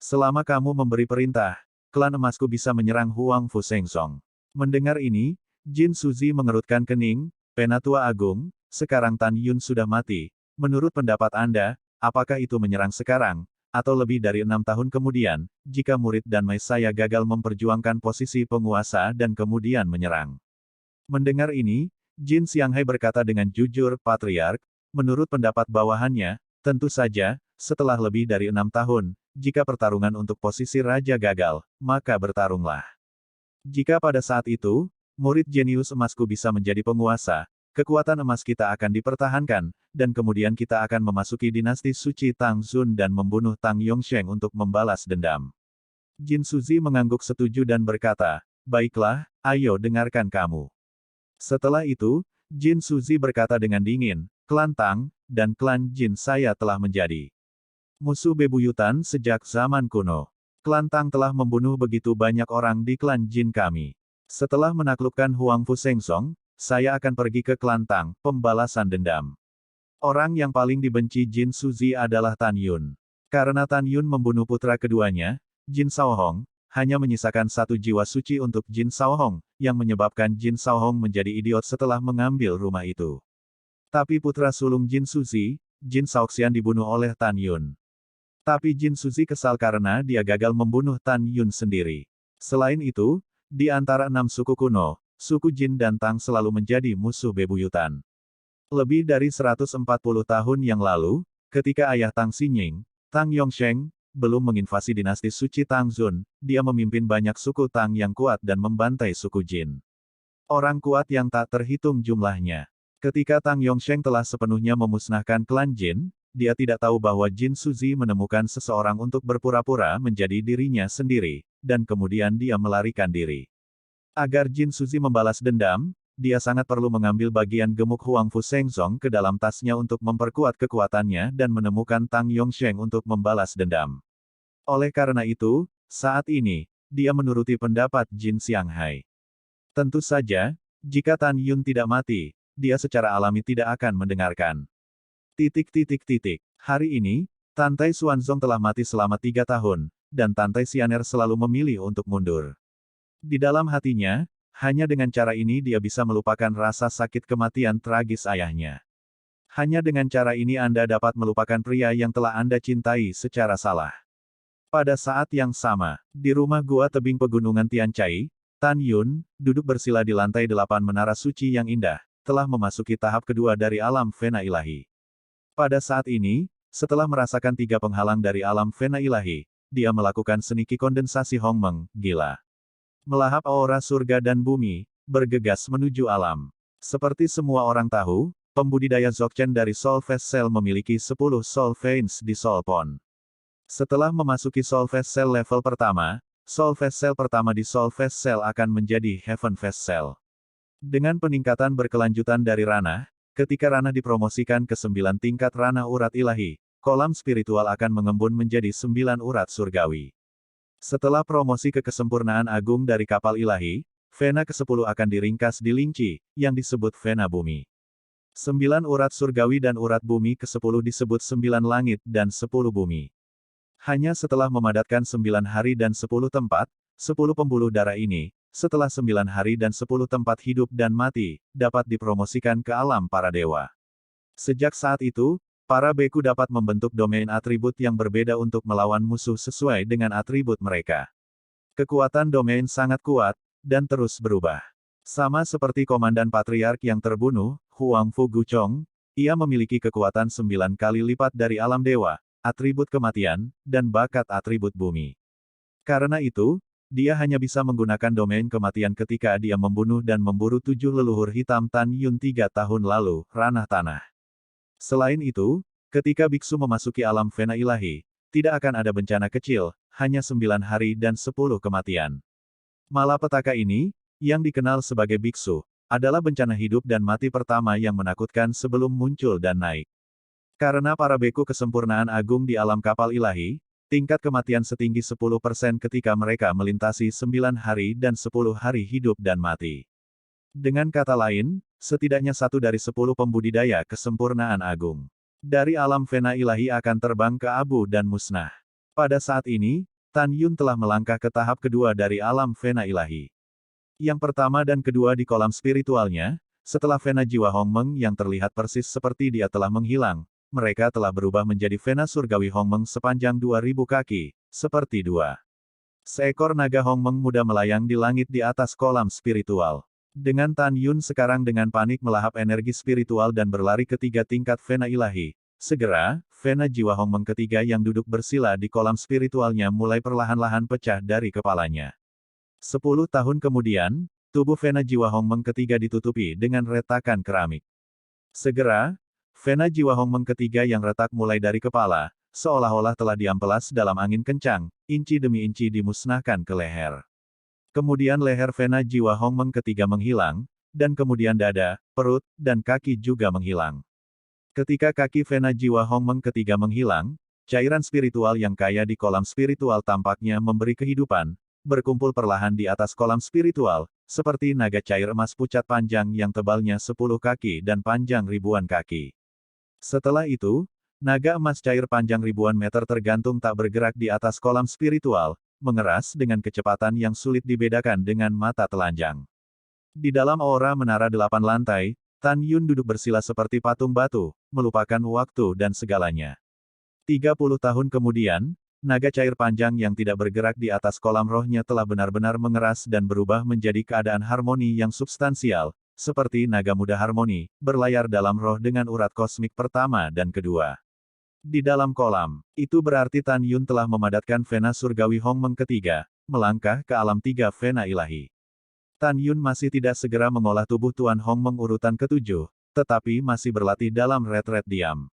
Selama kamu memberi perintah, klan emasku bisa menyerang Huang Fu Shengzong. Mendengar ini, Jin Suzi mengerutkan kening, Penatua Agung, sekarang Tan Yun sudah mati. Menurut pendapat Anda, apakah itu menyerang sekarang, atau lebih dari 6 tahun kemudian, jika murid dan Maesaya gagal memperjuangkan posisi penguasa dan kemudian menyerang? Mendengar ini, Jin Xianghai berkata dengan jujur, Patriark, menurut pendapat bawahannya, tentu saja, setelah lebih dari 6 tahun, jika pertarungan untuk posisi raja gagal, maka bertarunglah. Jika pada saat itu, murid jenius emasku bisa menjadi penguasa, kekuatan emas kita akan dipertahankan, dan kemudian kita akan memasuki dinasti suci Tang Xun dan membunuh Tang Yongsheng untuk membalas dendam. Jin Suzi mengangguk setuju dan berkata, baiklah, ayo dengarkan kamu. Setelah itu, Jin Suzi berkata dengan dingin, klan Tang, dan klan Jin saya telah menjadi musuh bebuyutan sejak zaman kuno. Klan Tang telah membunuh begitu banyak orang di klan Jin kami. Setelah menaklukkan Huang Fu Shengzong, saya akan pergi ke klan Tang, pembalasan dendam. Orang yang paling dibenci Jin Suzi adalah Tan Yun. Karena Tan Yun membunuh putra keduanya, Jin Shaohong, hanya menyisakan 1 jiwa suci untuk Jin Shaohong, yang menyebabkan Jin Shaohong menjadi idiot setelah mengambil rumah itu. Tapi putra sulung Jin Suzi, Jin Shaoxian dibunuh oleh Tan Yun. Tapi Jin Suzi kesal karena dia gagal membunuh Tan Yun sendiri. Selain itu, di antara 6 suku kuno, suku Jin dan Tang selalu menjadi musuh bebuyutan. Lebih dari 140 tahun yang lalu, ketika ayah Tang Xinying, Tang Yongsheng, belum menginvasi dinasti suci Tang Xun, dia memimpin banyak suku Tang yang kuat dan membantai suku Jin. Orang kuat yang tak terhitung jumlahnya. Ketika Tang Yongsheng telah sepenuhnya memusnahkan klan Jin, dia tidak tahu bahwa Jin Suzi menemukan seseorang untuk berpura-pura menjadi dirinya sendiri, dan kemudian dia melarikan diri. Agar Jin Suzi membalas dendam, dia sangat perlu mengambil bagian gemuk Huang Fu Shengzong ke dalam tasnya untuk memperkuat kekuatannya dan menemukan Tang Yongsheng untuk membalas dendam. Oleh karena itu, saat ini, dia menuruti pendapat Jin Xianghai. Tentu saja, jika Tan Yun tidak mati, dia secara alami tidak akan mendengarkan. Hari ini, Tantai Xuanzong telah mati selama 3 tahun, dan Tantai Xianer selalu memilih untuk mundur. Di dalam hatinya, hanya dengan cara ini dia bisa melupakan rasa sakit kematian tragis ayahnya. Hanya dengan cara ini Anda dapat melupakan pria yang telah Anda cintai secara salah. Pada saat yang sama, di rumah gua tebing pegunungan Tian Chai, Tan Yun, duduk bersila di lantai 8 menara suci yang indah, telah memasuki tahap kedua dari alam fena ilahi. Pada saat ini, setelah merasakan 3 penghalang dari alam fena ilahi, dia melakukan seni kondensasi Hongmeng, gila. Melahap aura surga dan bumi, bergegas menuju alam. Seperti semua orang tahu, pembudidaya Dzogchen dari Soul Phase Cell memiliki 10 Soul Veins di Soul Pond. Setelah memasuki Soul Phase Cell level pertama, Soul Phase Cell pertama di Soul Phase Cell akan menjadi Heaven Phase Cell. Dengan peningkatan berkelanjutan dari ranah, ketika ranah dipromosikan ke 9 tingkat ranah urat ilahi, kolam spiritual akan mengembun menjadi 9 urat surgawi. Setelah promosi ke kesempurnaan agung dari kapal ilahi, Vena ke-10 akan diringkas di Linci, yang disebut Vena Bumi. 9 urat surgawi dan urat bumi ke-10 disebut 9 langit dan 10 bumi. Hanya setelah memadatkan 9 hari dan 10 tempat, 10 pembuluh darah ini, setelah 9 hari dan 10 tempat hidup dan mati, dapat dipromosikan ke alam para dewa. Sejak saat itu, para beku dapat membentuk domain atribut yang berbeda untuk melawan musuh sesuai dengan atribut mereka. Kekuatan domain sangat kuat, dan terus berubah. Sama seperti komandan patriark yang terbunuh, Huang Fu Guchong, ia memiliki kekuatan 9 kali lipat dari alam dewa, atribut kematian, dan bakat atribut bumi. Karena itu, dia hanya bisa menggunakan domain kematian ketika dia membunuh dan memburu 7 leluhur hitam Tan Yun 3 tahun lalu, ranah tanah. Selain itu, ketika biksu memasuki alam fena ilahi, tidak akan ada bencana kecil, hanya 9 hari dan 10 kematian. Malapetaka ini, yang dikenal sebagai biksu, adalah bencana hidup dan mati pertama yang menakutkan sebelum muncul dan naik. Karena para beku kesempurnaan agung di alam kapal ilahi, tingkat kematian setinggi 10% ketika mereka melintasi 9 hari dan 10 hari hidup dan mati. Dengan kata lain, setidaknya 1 dari 10 pembudidaya kesempurnaan agung dari alam fena ilahi akan terbang ke abu dan musnah. Pada saat ini, Tan Yun telah melangkah ke tahap kedua dari alam fena ilahi. Yang pertama dan kedua di kolam spiritualnya, setelah fena jiwa Hongmeng yang terlihat persis seperti dia telah menghilang, mereka telah berubah menjadi Vena Surgawi Hongmeng sepanjang 2000 kaki, seperti 2 seekor naga Hongmeng muda melayang di langit di atas kolam spiritual. Dengan Tan Yun sekarang dengan panik melahap energi spiritual dan berlari ke 3 tingkat Vena ilahi, segera, Vena jiwa Hongmeng ketiga yang duduk bersila di kolam spiritualnya mulai perlahan-lahan pecah dari kepalanya. 10 tahun kemudian, tubuh Vena jiwa Hongmeng ketiga ditutupi dengan retakan keramik. Segera, Vena jiwa Hongmeng ketiga yang retak mulai dari kepala, seolah-olah telah diampelas dalam angin kencang, inci demi inci dimusnahkan ke leher. Kemudian leher Vena jiwa Hongmeng ketiga menghilang, dan kemudian dada, perut, dan kaki juga menghilang. Ketika kaki Vena jiwa Hongmeng ketiga menghilang, cairan spiritual yang kaya di kolam spiritual tampaknya memberi kehidupan, berkumpul perlahan di atas kolam spiritual, seperti naga cair emas pucat panjang yang tebalnya 10 kaki dan panjang ribuan kaki. Setelah itu, naga emas cair panjang ribuan meter tergantung tak bergerak di atas kolam spiritual, mengeras dengan kecepatan yang sulit dibedakan dengan mata telanjang. Di dalam aura menara 8 lantai, Tan Yun duduk bersila seperti patung batu, melupakan waktu dan segalanya. 30 tahun kemudian, naga cair panjang yang tidak bergerak di atas kolam rohnya telah benar-benar mengeras dan berubah menjadi keadaan harmoni yang substansial, seperti naga muda harmoni, berlayar dalam roh dengan urat kosmik pertama dan kedua. Di dalam kolam, itu berarti Tan Yun telah memadatkan Vena Surgawi Hongmeng ketiga, melangkah ke alam 3 Vena ilahi. Tan Yun masih tidak segera mengolah tubuh Tuan Hongmeng urutan ke-7, tetapi masih berlatih dalam retret diam.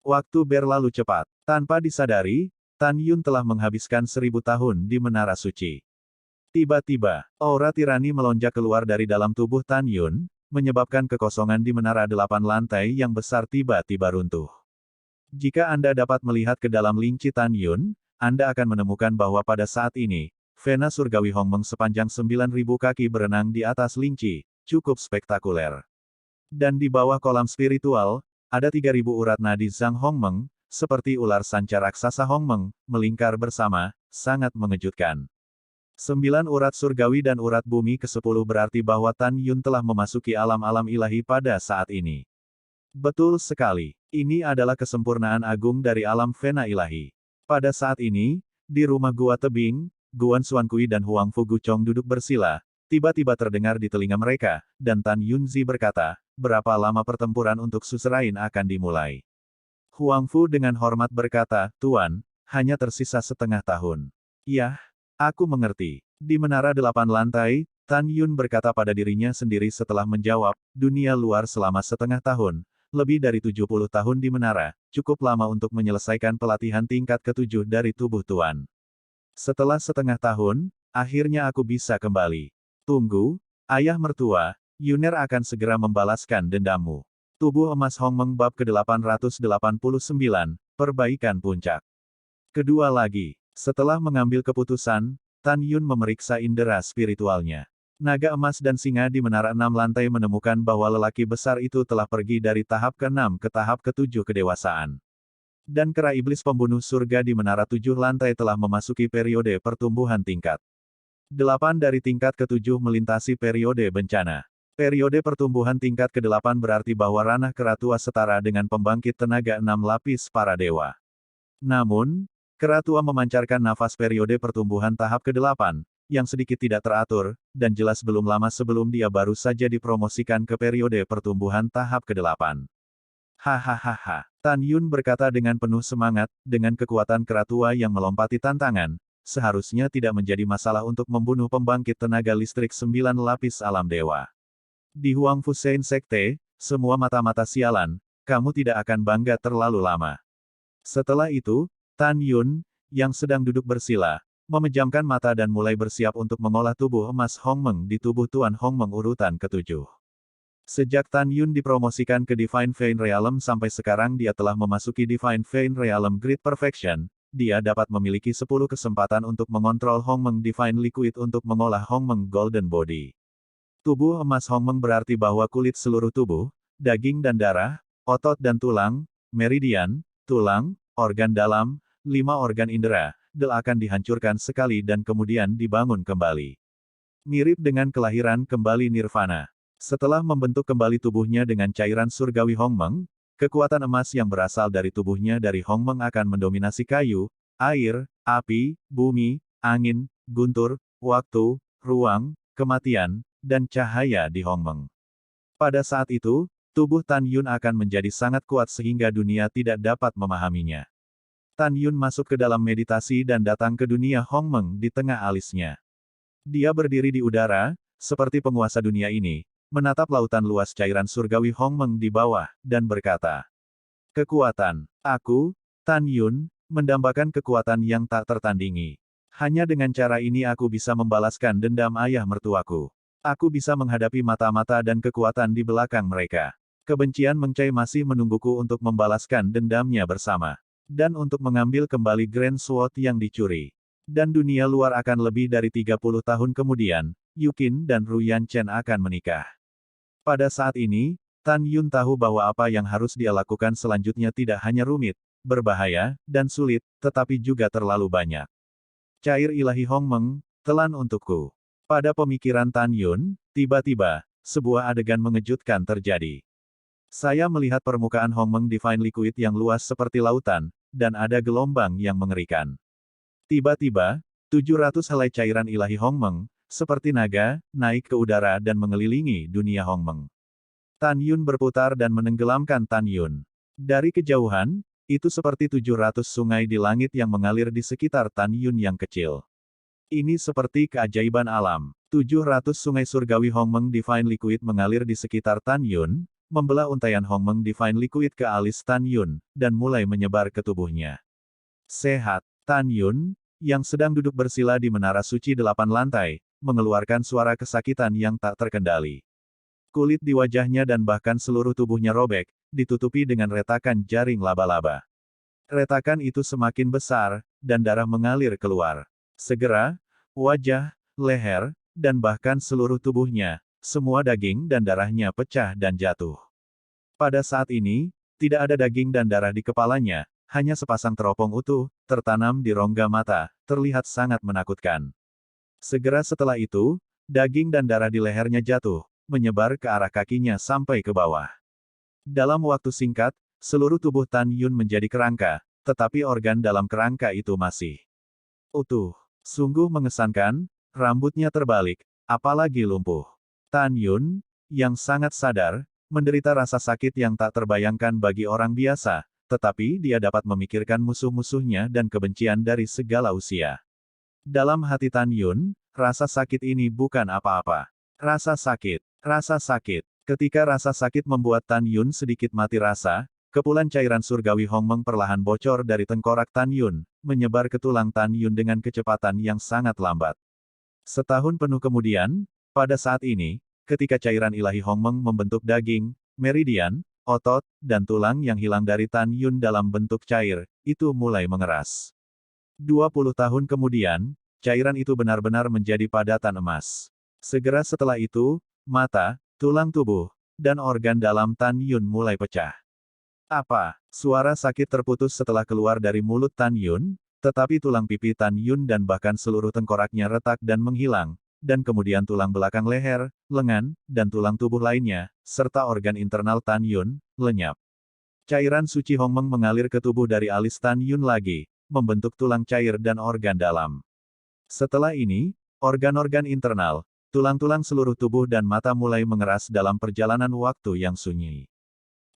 Waktu berlalu cepat. Tanpa disadari, Tan Yun telah menghabiskan 1000 tahun di menara suci. Tiba-tiba, aura tirani melonjak keluar dari dalam tubuh Tan Yun, menyebabkan kekosongan di menara 8 lantai yang besar tiba-tiba runtuh. Jika Anda dapat melihat ke dalam linci Tan Yun, Anda akan menemukan bahwa pada saat ini, vena surgawi Hongmeng sepanjang 9.000 kaki berenang di atas linci, cukup spektakuler. Dan di bawah kolam spiritual, ada 3.000 urat nadi Zhang Hongmeng, seperti ular sanca raksasa Hongmeng, melingkar bersama, sangat mengejutkan. 9 urat surgawi dan urat bumi ke-10 berarti bahwa Tan Yun telah memasuki alam-alam ilahi pada saat ini. Betul sekali. Ini adalah kesempurnaan agung dari alam vena ilahi. Pada saat ini, di rumah Gua Tebing, Guan Xuankui dan Huang Fu Guchong duduk bersila, tiba-tiba terdengar di telinga mereka, dan Tan Yunzi berkata, berapa lama pertempuran untuk Suzerain akan dimulai? Huang Fu dengan hormat berkata, Tuan, hanya tersisa setengah tahun. Yah, aku mengerti. Di menara 8 lantai, Tan Yun berkata pada dirinya sendiri setelah menjawab, dunia luar selama setengah tahun, lebih dari 70 tahun di menara, cukup lama untuk menyelesaikan pelatihan tingkat ke-7 dari tubuh Tuan. Setelah setengah tahun, akhirnya aku bisa kembali. Tunggu, ayah mertua, Yuner akan segera membalaskan dendammu. Tubuh emas Hongmeng bab ke-889, Perbaikan Puncak. Kedua lagi, setelah mengambil keputusan, Tan Yun memeriksa indera spiritualnya. Naga emas dan singa di menara 6 lantai menemukan bahwa lelaki besar itu telah pergi dari tahap ke-6 ke tahap ke-7 kedewasaan. Dan kera iblis pembunuh surga di menara 7 lantai telah memasuki periode pertumbuhan tingkat. 8 dari tingkat ke-7 melintasi periode bencana. Periode pertumbuhan tingkat ke-8 berarti bahwa ranah kera tua setara dengan pembangkit tenaga 6 lapis para dewa. Namun, kera tua memancarkan nafas periode pertumbuhan tahap ke-8, yang sedikit tidak teratur, dan jelas belum lama sebelum dia baru saja dipromosikan ke periode pertumbuhan tahap ke-8. Hahaha. Tan Yun berkata dengan penuh semangat, dengan kekuatan kera tua yang melompati tantangan, seharusnya tidak menjadi masalah untuk membunuh pembangkit tenaga listrik 9 lapis alam dewa. Di Huang Fusein Sekte, semua mata-mata sialan, kamu tidak akan bangga terlalu lama. Setelah itu, Tan Yun, yang sedang duduk bersila, memejamkan mata dan mulai bersiap untuk mengolah tubuh emas Hongmeng di tubuh Tuan Hongmeng urutan ke-7. Sejak Tan Yun dipromosikan ke Divine Vein Realm sampai sekarang dia telah memasuki Divine Vein Realm Great Perfection, dia dapat memiliki 10 kesempatan untuk mengontrol Hongmeng Divine Liquid untuk mengolah Hongmeng Golden Body. Tubuh emas Hongmeng berarti bahwa kulit seluruh tubuh, daging dan darah, otot dan tulang, meridian, tulang, organ dalam, 5 organ indera, akan dihancurkan sekali dan kemudian dibangun kembali. Mirip dengan kelahiran kembali Nirvana. Setelah membentuk kembali tubuhnya dengan cairan surgawi Hongmeng, kekuatan emas yang berasal dari tubuhnya dari Hongmeng akan mendominasi kayu, air, api, bumi, angin, guntur, waktu, ruang, kematian, dan cahaya di Hongmeng. Pada saat itu, tubuh Tan Yun akan menjadi sangat kuat sehingga dunia tidak dapat memahaminya. Tan Yun masuk ke dalam meditasi dan datang ke dunia Hongmeng di tengah alisnya. Dia berdiri di udara, seperti penguasa dunia ini, menatap lautan luas cairan surgawi Hongmeng di bawah, dan berkata, kekuatan, aku, Tan Yun, mendambakan kekuatan yang tak tertandingi. Hanya dengan cara ini aku bisa membalaskan dendam ayah mertuaku. Aku bisa menghadapi mata-mata dan kekuatan di belakang mereka. Kebencian Meng Cai masih menungguku untuk membalaskan dendamnya bersama. Dan untuk mengambil kembali Grand Sword yang dicuri. Dan dunia luar akan lebih dari 30 tahun kemudian, Yukin dan Ru Yanchen akan menikah. Pada saat ini, Tan Yun tahu bahwa apa yang harus dia lakukan selanjutnya tidak hanya rumit, berbahaya, dan sulit, tetapi juga terlalu banyak. Cair ilahi Hongmeng, telan untukku. Pada pemikiran Tan Yun, tiba-tiba, sebuah adegan mengejutkan terjadi. Saya melihat permukaan Hongmeng Divine Liquid yang luas seperti lautan, dan ada gelombang yang mengerikan. Tiba-tiba, 700 helai cairan ilahi Hongmeng, seperti naga, naik ke udara dan mengelilingi dunia Hongmeng. Tan Yun berputar dan menenggelamkan Tan Yun. Dari kejauhan, itu seperti 700 sungai di langit yang mengalir di sekitar Tan Yun yang kecil. Ini seperti keajaiban alam. 700 sungai surgawi Hongmeng Divine Liquid mengalir di sekitar Tan Yun, membelah untaian Hongmeng Divine Liquid ke alis Tan Yun, dan mulai menyebar ke tubuhnya. Sehat, Tan Yun, yang sedang duduk bersila di menara suci 8 lantai, mengeluarkan suara kesakitan yang tak terkendali. Kulit di wajahnya dan bahkan seluruh tubuhnya robek, ditutupi dengan retakan jaring laba-laba. Retakan itu semakin besar, dan darah mengalir keluar. Segera, wajah, leher, dan bahkan seluruh tubuhnya, semua daging dan darahnya pecah dan jatuh. Pada saat ini, tidak ada daging dan darah di kepalanya, hanya sepasang teropong utuh, tertanam di rongga mata, terlihat sangat menakutkan. Segera setelah itu, daging dan darah di lehernya jatuh, menyebar ke arah kakinya sampai ke bawah. Dalam waktu singkat, seluruh tubuh Tan Yun menjadi kerangka, tetapi organ dalam kerangka itu masih utuh. Sungguh mengesankan, rambutnya terbalik, apalagi lumpuh. Tan Yun, yang sangat sadar, menderita rasa sakit yang tak terbayangkan bagi orang biasa, tetapi dia dapat memikirkan musuh-musuhnya dan kebencian dari segala usia. Dalam hati Tan Yun, rasa sakit ini bukan apa-apa. Rasa sakit, rasa sakit. Ketika rasa sakit membuat Tan Yun sedikit mati rasa, kepulan cairan surgawi Hongmeng perlahan bocor dari tengkorak Tan Yun, menyebar ke tulang Tan Yun dengan kecepatan yang sangat lambat. Setahun penuh kemudian, pada saat ini, ketika cairan ilahi Hongmeng membentuk daging, meridian, otot, dan tulang yang hilang dari Tan Yun dalam bentuk cair, itu mulai mengeras. 20 tahun kemudian, cairan itu benar-benar menjadi padatan emas. Segera setelah itu, mata, tulang tubuh, dan organ dalam Tan Yun mulai pecah. Apa? Suara sakit terputus setelah keluar dari mulut Tan Yun, tetapi tulang pipi Tan Yun dan bahkan seluruh tengkoraknya retak dan menghilang, dan kemudian tulang belakang leher, lengan, dan tulang tubuh lainnya, serta organ internal Tan Yun, lenyap. Cairan suci Hongmeng mengalir ke tubuh dari alis Tan Yun lagi, membentuk tulang cair dan organ dalam. Setelah ini, organ-organ internal, tulang-tulang seluruh tubuh dan mata mulai mengeras dalam perjalanan waktu yang sunyi.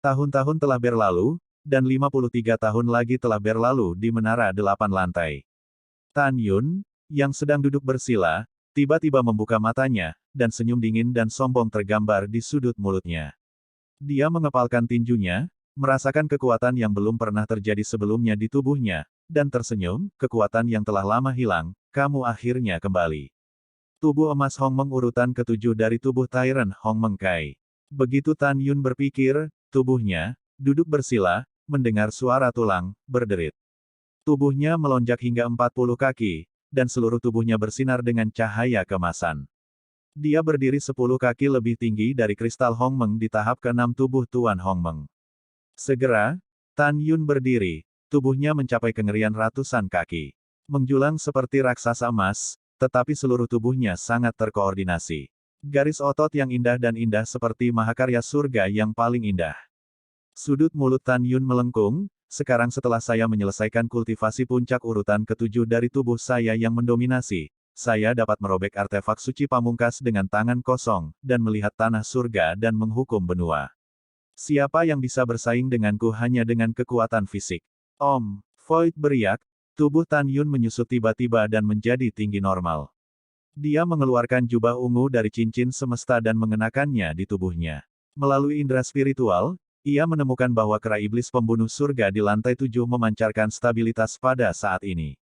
Tahun-tahun telah berlalu, dan 53 tahun lagi telah berlalu di menara 8 lantai. Tan Yun, yang sedang duduk bersila, tiba-tiba membuka matanya, dan senyum dingin dan sombong tergambar di sudut mulutnya. Dia mengepalkan tinjunya, merasakan kekuatan yang belum pernah terjadi sebelumnya di tubuhnya, dan tersenyum, kekuatan yang telah lama hilang, kamu akhirnya kembali. Tubuh emas Hongmeng urutan ke-7 dari tubuh Tyrant Hongmeng Kai. Begitu Tan Yun berpikir, tubuhnya, duduk bersila, mendengar suara tulang, berderit. Tubuhnya melonjak hingga 40 kaki, dan seluruh tubuhnya bersinar dengan cahaya kemasan. Dia berdiri 10 kaki lebih tinggi dari kristal Hongmeng di tahap ke-6 tubuh Tuan Hongmeng. Segera, Tan Yun berdiri, tubuhnya mencapai kengerian ratusan kaki. Menjulang seperti raksasa emas, tetapi seluruh tubuhnya sangat terkoordinasi. Garis otot yang indah dan indah seperti mahakarya surga yang paling indah. Sudut mulut Tan Yun melengkung, sekarang setelah saya menyelesaikan kultivasi puncak urutan ke-7 dari tubuh saya yang mendominasi, saya dapat merobek artefak suci pamungkas dengan tangan kosong, dan melihat tanah surga dan menghukum benua. Siapa yang bisa bersaing denganku hanya dengan kekuatan fisik? Om, Void beriak, tubuh Tan Yun menyusut tiba-tiba dan menjadi tinggi normal. Dia mengeluarkan jubah ungu dari cincin semesta dan mengenakannya di tubuhnya. Melalui indera spiritual, ia menemukan bahwa kera iblis pembunuh surga di lantai 7 memancarkan stabilitas pada saat ini.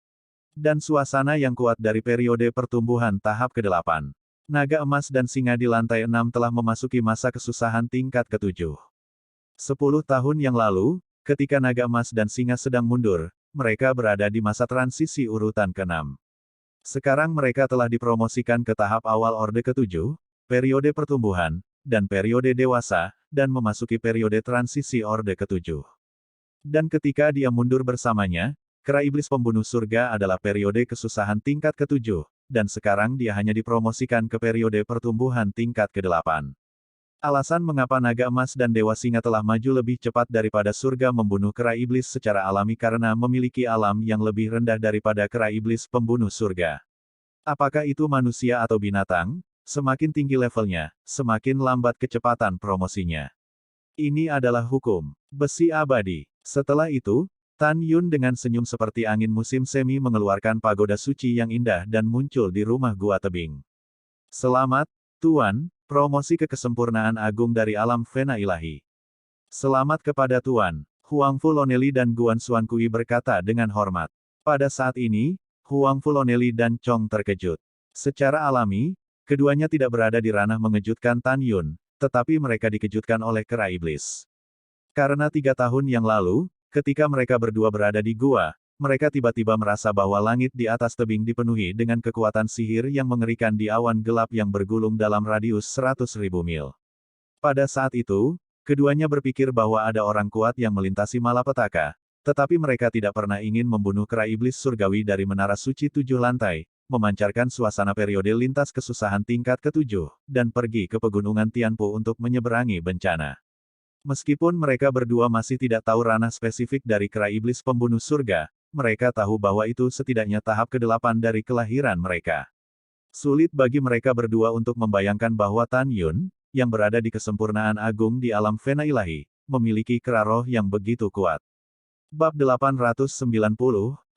Dan suasana yang kuat dari periode pertumbuhan tahap ke-8. Naga emas dan singa di lantai 6 telah memasuki masa kesusahan tingkat ke-7. 10 tahun yang lalu, ketika naga emas dan singa sedang mundur, mereka berada di masa transisi urutan ke-6. Sekarang mereka telah dipromosikan ke tahap awal Orde ke-7, periode pertumbuhan, dan periode dewasa, dan memasuki periode transisi Orde ke-7. Dan ketika dia mundur bersamanya, kera iblis pembunuh surga adalah periode kesusahan tingkat ke-7, dan sekarang dia hanya dipromosikan ke periode pertumbuhan tingkat ke-8. Alasan mengapa naga emas dan dewa singa telah maju lebih cepat daripada surga membunuh kera iblis secara alami karena memiliki alam yang lebih rendah daripada kera iblis pembunuh surga. Apakah itu manusia atau binatang? Semakin tinggi levelnya, semakin lambat kecepatan promosinya. Ini adalah hukum besi abadi. Setelah itu, Tan Yun dengan senyum seperti angin musim semi mengeluarkan pagoda suci yang indah dan muncul di rumah gua tebing. Selamat, Tuan, promosi ke kesempurnaan agung dari alam Vena ilahi. Selamat kepada Tuan, Huangfu Lonely dan Guan Xuan Kui berkata dengan hormat. Pada saat ini, Huangfu Lonely dan Chong terkejut. Secara alami, keduanya tidak berada di ranah mengejutkan Tan Yun, tetapi mereka dikejutkan oleh kera iblis. Karena 3 tahun yang lalu, Ketika mereka berdua berada di gua, mereka tiba-tiba merasa bahwa langit di atas tebing dipenuhi dengan kekuatan sihir yang mengerikan di awan gelap yang bergulung dalam radius 100.000 mil. Pada saat itu, keduanya berpikir bahwa ada orang kuat yang melintasi malapetaka, tetapi mereka tidak pernah ingin membunuh kera iblis surgawi dari menara suci 7 lantai, memancarkan suasana periode lintas kesusahan tingkat ke-7, dan pergi ke pegunungan Tianpu untuk menyeberangi bencana. Meskipun mereka berdua masih tidak tahu ranah spesifik dari kera iblis pembunuh surga, mereka tahu bahwa itu setidaknya tahap ke-8 dari kelahiran mereka. Sulit bagi mereka berdua untuk membayangkan bahwa Tan Yun, yang berada di kesempurnaan agung di alam fena ilahi, memiliki kera roh yang begitu kuat. Bab 890,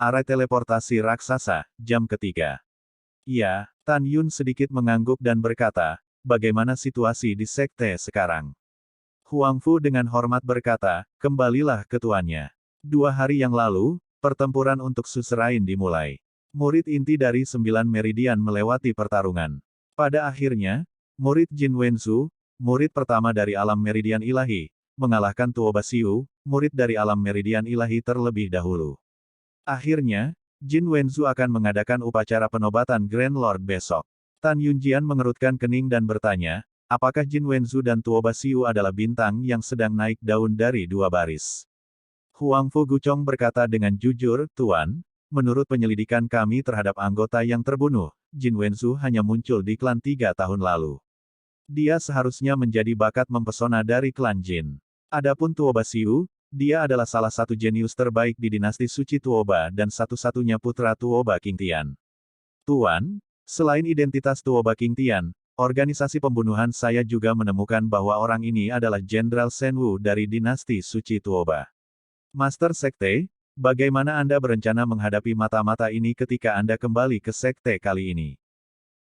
Arai Teleportasi Raksasa, Jam ketiga. Ya, Tan Yun sedikit mengangguk dan berkata, bagaimana situasi di sekte sekarang? Huang Fu dengan hormat berkata, kembalilah ke tuannya. 2 hari yang lalu, pertempuran untuk Suzerain dimulai. Murid inti dari 9 meridian melewati pertarungan. Pada akhirnya, murid Jin Wenzu, murid pertama dari alam meridian ilahi, mengalahkan Tuo Basiu, murid dari alam meridian ilahi terlebih dahulu. Akhirnya, Jin Wenzu akan mengadakan upacara penobatan Grand Lord besok. Tan Yunjian mengerutkan kening dan bertanya, apakah Jin Wenzu dan Tuo Basiu adalah bintang yang sedang naik daun dari 2 baris? Huang Fu Guchong berkata dengan jujur, Tuan, menurut penyelidikan kami terhadap anggota yang terbunuh, Jin Wenzu hanya muncul di klan 3 tahun lalu. Dia seharusnya menjadi bakat mempesona dari klan Jin. Adapun Tuo Basiu, dia adalah salah satu jenius terbaik di dinasti suci Tuoba dan satu-satunya putra Tuoba Qingtian. Tuan, selain identitas Tuoba Qingtian, organisasi pembunuhan saya juga menemukan bahwa orang ini adalah Jenderal Shen Wu dari dinasti suci Tuoba. Master Sekte, bagaimana Anda berencana menghadapi mata-mata ini ketika Anda kembali ke Sekte kali ini?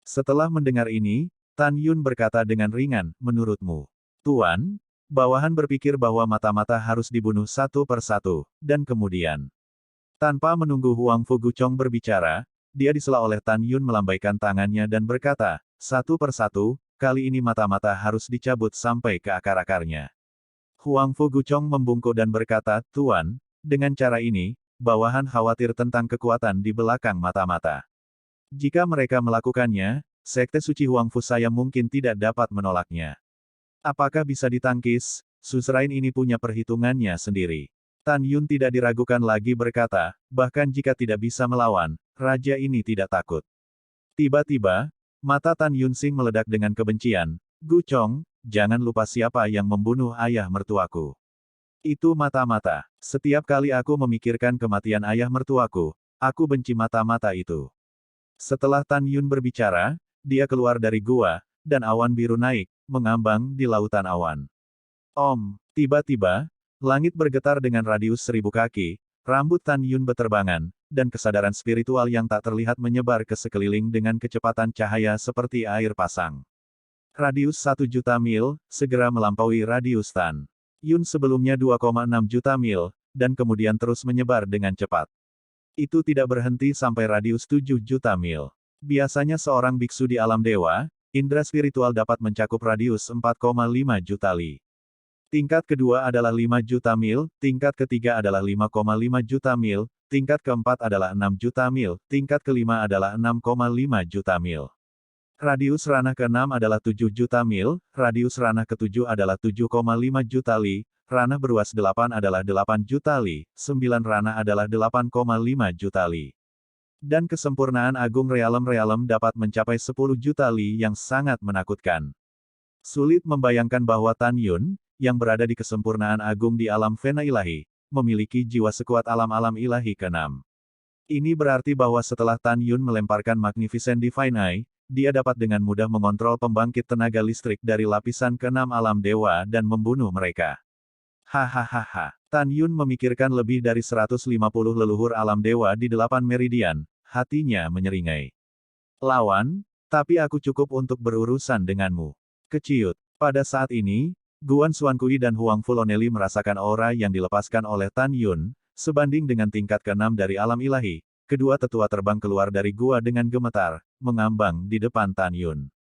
Setelah mendengar ini, Tan Yun berkata dengan ringan, menurutmu, Tuan, bawahan berpikir bahwa mata-mata harus dibunuh satu persatu, dan kemudian, tanpa menunggu Huang Fu Guchong berbicara, dia disela oleh Tan Yun melambaikan tangannya dan berkata, satu persatu, kali ini mata-mata harus dicabut sampai ke akar-akarnya. Huang Fu Guchong membungkuk dan berkata, Tuan, dengan cara ini, bawahan khawatir tentang kekuatan di belakang mata-mata. Jika mereka melakukannya, Sekte Suci Huang Fu saya mungkin tidak dapat menolaknya. Apakah bisa ditangkis? Suzerain ini punya perhitungannya sendiri. Tan Yun tidak diragukan lagi berkata, bahkan jika tidak bisa melawan, raja ini tidak takut. Tiba-tiba, mata Tan Yun Sing meledak dengan kebencian. Guchong, jangan lupa siapa yang membunuh ayah mertuaku. Itu mata-mata. Setiap kali aku memikirkan kematian ayah mertuaku, aku benci mata-mata itu. Setelah Tan Yun berbicara, dia keluar dari gua, dan awan biru naik, mengambang di lautan awan. Tiba-tiba, langit bergetar dengan radius 1000 kaki, rambut Tan Yun beterbangan, dan kesadaran spiritual yang tak terlihat menyebar ke sekeliling dengan kecepatan cahaya seperti air pasang. Radius 1 juta mil, segera melampaui radius Tan Yun sebelumnya 2,6 juta mil, dan kemudian terus menyebar dengan cepat. Itu tidak berhenti sampai radius 7 juta mil. Biasanya seorang biksu di alam dewa, indera spiritual dapat mencakup radius 4,5 juta li. Tingkat kedua adalah 5 juta mil, tingkat ketiga adalah 5,5 juta mil, tingkat keempat adalah 6 juta mil, tingkat kelima adalah 6,5 juta mil. Radius ranah ke-6 adalah 7 juta mil, radius ranah ke-7 adalah 7,5 juta li, ranah beruas 8 adalah 8 juta li, 9 ranah adalah 8,5 juta li. Dan kesempurnaan agung realem dapat mencapai 10 juta li yang sangat menakutkan. Sulit membayangkan bahwa Tan Yun, yang berada di kesempurnaan agung di alam fena ilahi, memiliki jiwa sekuat alam-alam ilahi ke-6. Ini berarti bahwa setelah Tan Yun melemparkan Magnificent Divine Eye, dia dapat dengan mudah mengontrol pembangkit tenaga listrik dari lapisan ke-6 alam dewa dan membunuh mereka. Hahaha. Tan Yun memikirkan lebih dari 150 leluhur alam dewa di 8 meridian, hatinya menyeringai. Lawan, tapi aku cukup untuk berurusan denganmu. Keciut. Pada saat ini, Guan Xuankui dan Huang Fuloneli merasakan aura yang dilepaskan oleh Tan Yun, sebanding dengan tingkat ke-6 dari alam ilahi. Kedua tetua terbang keluar dari gua dengan gemetar, mengambang di depan Tan Yun.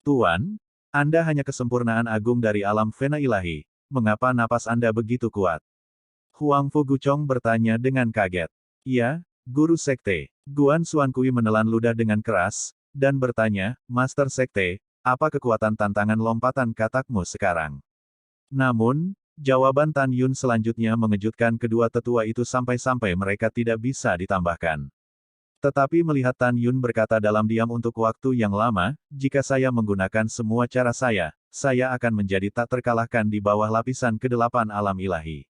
Tuan, Anda hanya kesempurnaan agung dari alam fena ilahi, mengapa napas Anda begitu kuat? Huang Fu Guchong bertanya dengan kaget. Iya, Guru Sekte. Guan Xuankui menelan ludah dengan keras, dan bertanya, Master Sekte, apa kekuatan tantangan lompatan katakmu sekarang? Namun, jawaban Tan Yun selanjutnya mengejutkan kedua tetua itu sampai-sampai mereka tidak bisa ditambahkan. Tetapi melihat Tan Yun berkata dalam diam untuk waktu yang lama, jika saya menggunakan semua cara saya akan menjadi tak terkalahkan di bawah lapisan ke-8 alam ilahi.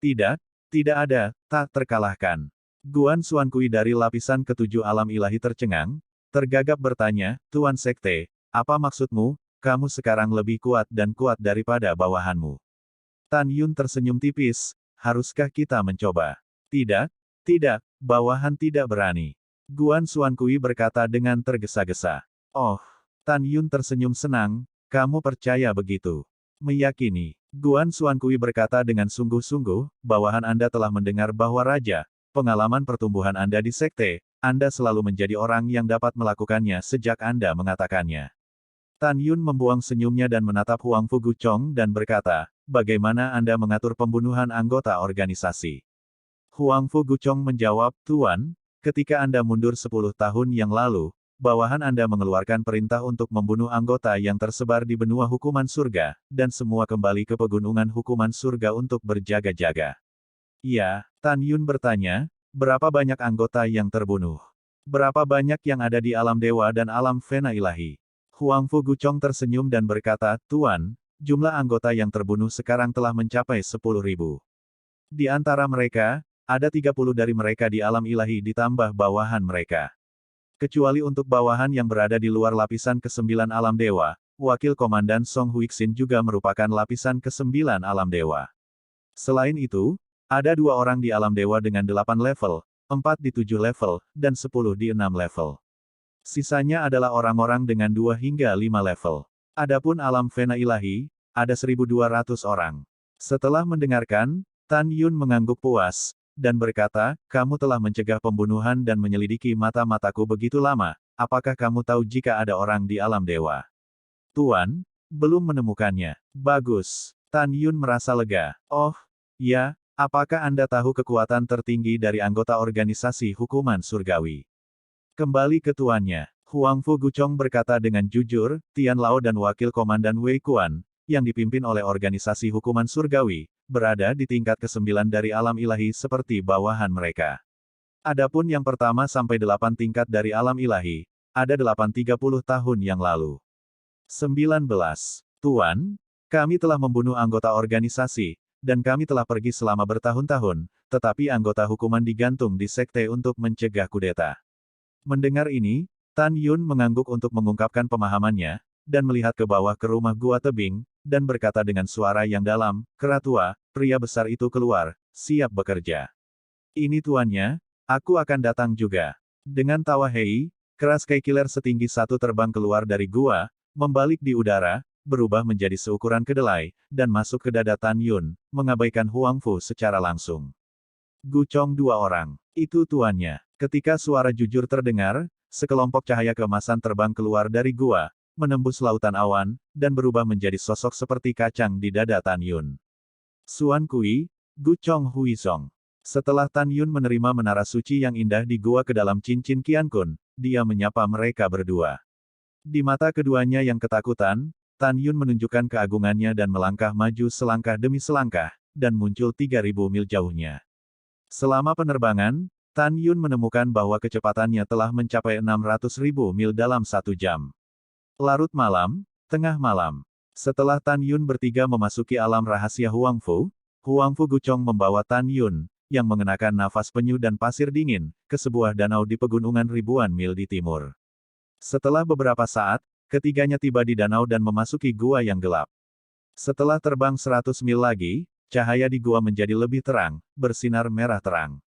Tidak, tidak ada, tak terkalahkan. Guan Xuankui dari lapisan ke-7 alam ilahi tercengang, tergagap bertanya, Tuan Sekte, apa maksudmu, kamu sekarang lebih kuat dan kuat daripada bawahanmu. Tan Yun tersenyum tipis, haruskah kita mencoba? Tidak, tidak, bawahan tidak berani. Guan Xuankui berkata dengan tergesa-gesa. Oh, Tan Yun tersenyum senang, kamu percaya begitu? Meyakini. Guan Xuankui berkata dengan sungguh-sungguh, bawahan Anda telah mendengar bahwa Raja, pengalaman pertumbuhan Anda di Sekte, Anda selalu menjadi orang yang dapat melakukannya sejak Anda mengatakannya. Tan Yun membuang senyumnya dan menatap Huang Fu Guchong dan berkata, bagaimana Anda mengatur pembunuhan anggota organisasi? Huang Fu Guchong menjawab, Tuan, ketika Anda mundur 10 tahun yang lalu, bawahan Anda mengeluarkan perintah untuk membunuh anggota yang tersebar di benua hukuman surga, dan semua kembali ke pegunungan hukuman surga untuk berjaga-jaga. Ya, Tan Yun bertanya, berapa banyak anggota yang terbunuh? Berapa banyak yang ada di alam dewa dan alam fena ilahi? Huang Fu Guchong tersenyum dan berkata, Tuan, jumlah anggota yang terbunuh sekarang telah mencapai 10.000. Di antara mereka, ada 30 dari mereka di alam ilahi ditambah bawahan mereka. Kecuali untuk bawahan yang berada di luar lapisan ke-9 alam dewa, Wakil Komandan Song Huixin juga merupakan lapisan ke-9 alam dewa. Selain itu, ada 2 orang di alam dewa dengan 8 level, 4 di 7 level, dan 10 di 6 level. Sisanya adalah orang-orang dengan 2 hingga 5 level. Adapun alam fena ilahi, ada 1.200 orang. Setelah mendengarkan, Tan Yun mengangguk puas, dan berkata, kamu telah mencegah pembunuhan dan menyelidiki mata-mataku begitu lama, apakah kamu tahu jika ada orang di alam dewa? Tuan, belum menemukannya. Bagus. Tan Yun merasa lega. Oh, ya, apakah Anda tahu kekuatan tertinggi dari anggota organisasi hukuman surgawi? Kembali ke tuannya, Huang Fu Guchong berkata dengan jujur, Tian Lao dan Wakil Komandan Wei Kuan, yang dipimpin oleh organisasi hukuman surgawi, berada di tingkat ke-9 dari alam ilahi seperti bawahan mereka. Adapun yang pertama sampai 8 tingkat dari alam ilahi, ada 830 tahun yang lalu. 19. Tuan, kami telah membunuh anggota organisasi, dan kami telah pergi selama bertahun-tahun, tetapi anggota hukuman digantung di sekte untuk mencegah kudeta. Mendengar ini, Tan Yun mengangguk untuk mengungkapkan pemahamannya, dan melihat ke bawah ke rumah gua tebing, dan berkata dengan suara yang dalam, Keratua, pria besar itu keluar, siap bekerja. Ini tuannya, aku akan datang juga. Dengan tawa Hei, keras Killer setinggi 1 terbang keluar dari gua, membalik di udara, berubah menjadi seukuran kedelai, dan masuk ke dada Tan Yun, mengabaikan Huang Fu secara langsung. Guchong 2 orang. Itu tuannya. Ketika suara jujur terdengar, sekelompok cahaya keemasan terbang keluar dari gua, menembus lautan awan, dan berubah menjadi sosok seperti kacang di dada Tan Yun. Xuankui, Guchong Huizong. Setelah Tan Yun menerima menara suci yang indah di gua ke dalam cincin Qiankun, dia menyapa mereka berdua. Di mata keduanya yang ketakutan, Tan Yun menunjukkan keagungannya dan melangkah maju selangkah demi selangkah, dan muncul 3.000 mil jauhnya. Selama penerbangan, Tan Yun menemukan bahwa kecepatannya telah mencapai 600.000 mil dalam 1 jam. Larut malam, tengah malam. Setelah Tan Yun bertiga memasuki alam rahasia Huang Fu Guchong membawa Tan Yun, yang mengenakan nafas penyu dan pasir dingin, ke sebuah danau di pegunungan ribuan mil di timur. Setelah beberapa saat, ketiganya tiba di danau dan memasuki gua yang gelap. Setelah terbang 100 mil lagi, cahaya di gua menjadi lebih terang, bersinar merah terang.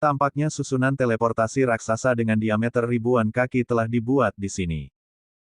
Tampaknya susunan teleportasi raksasa dengan diameter ribuan kaki telah dibuat di sini.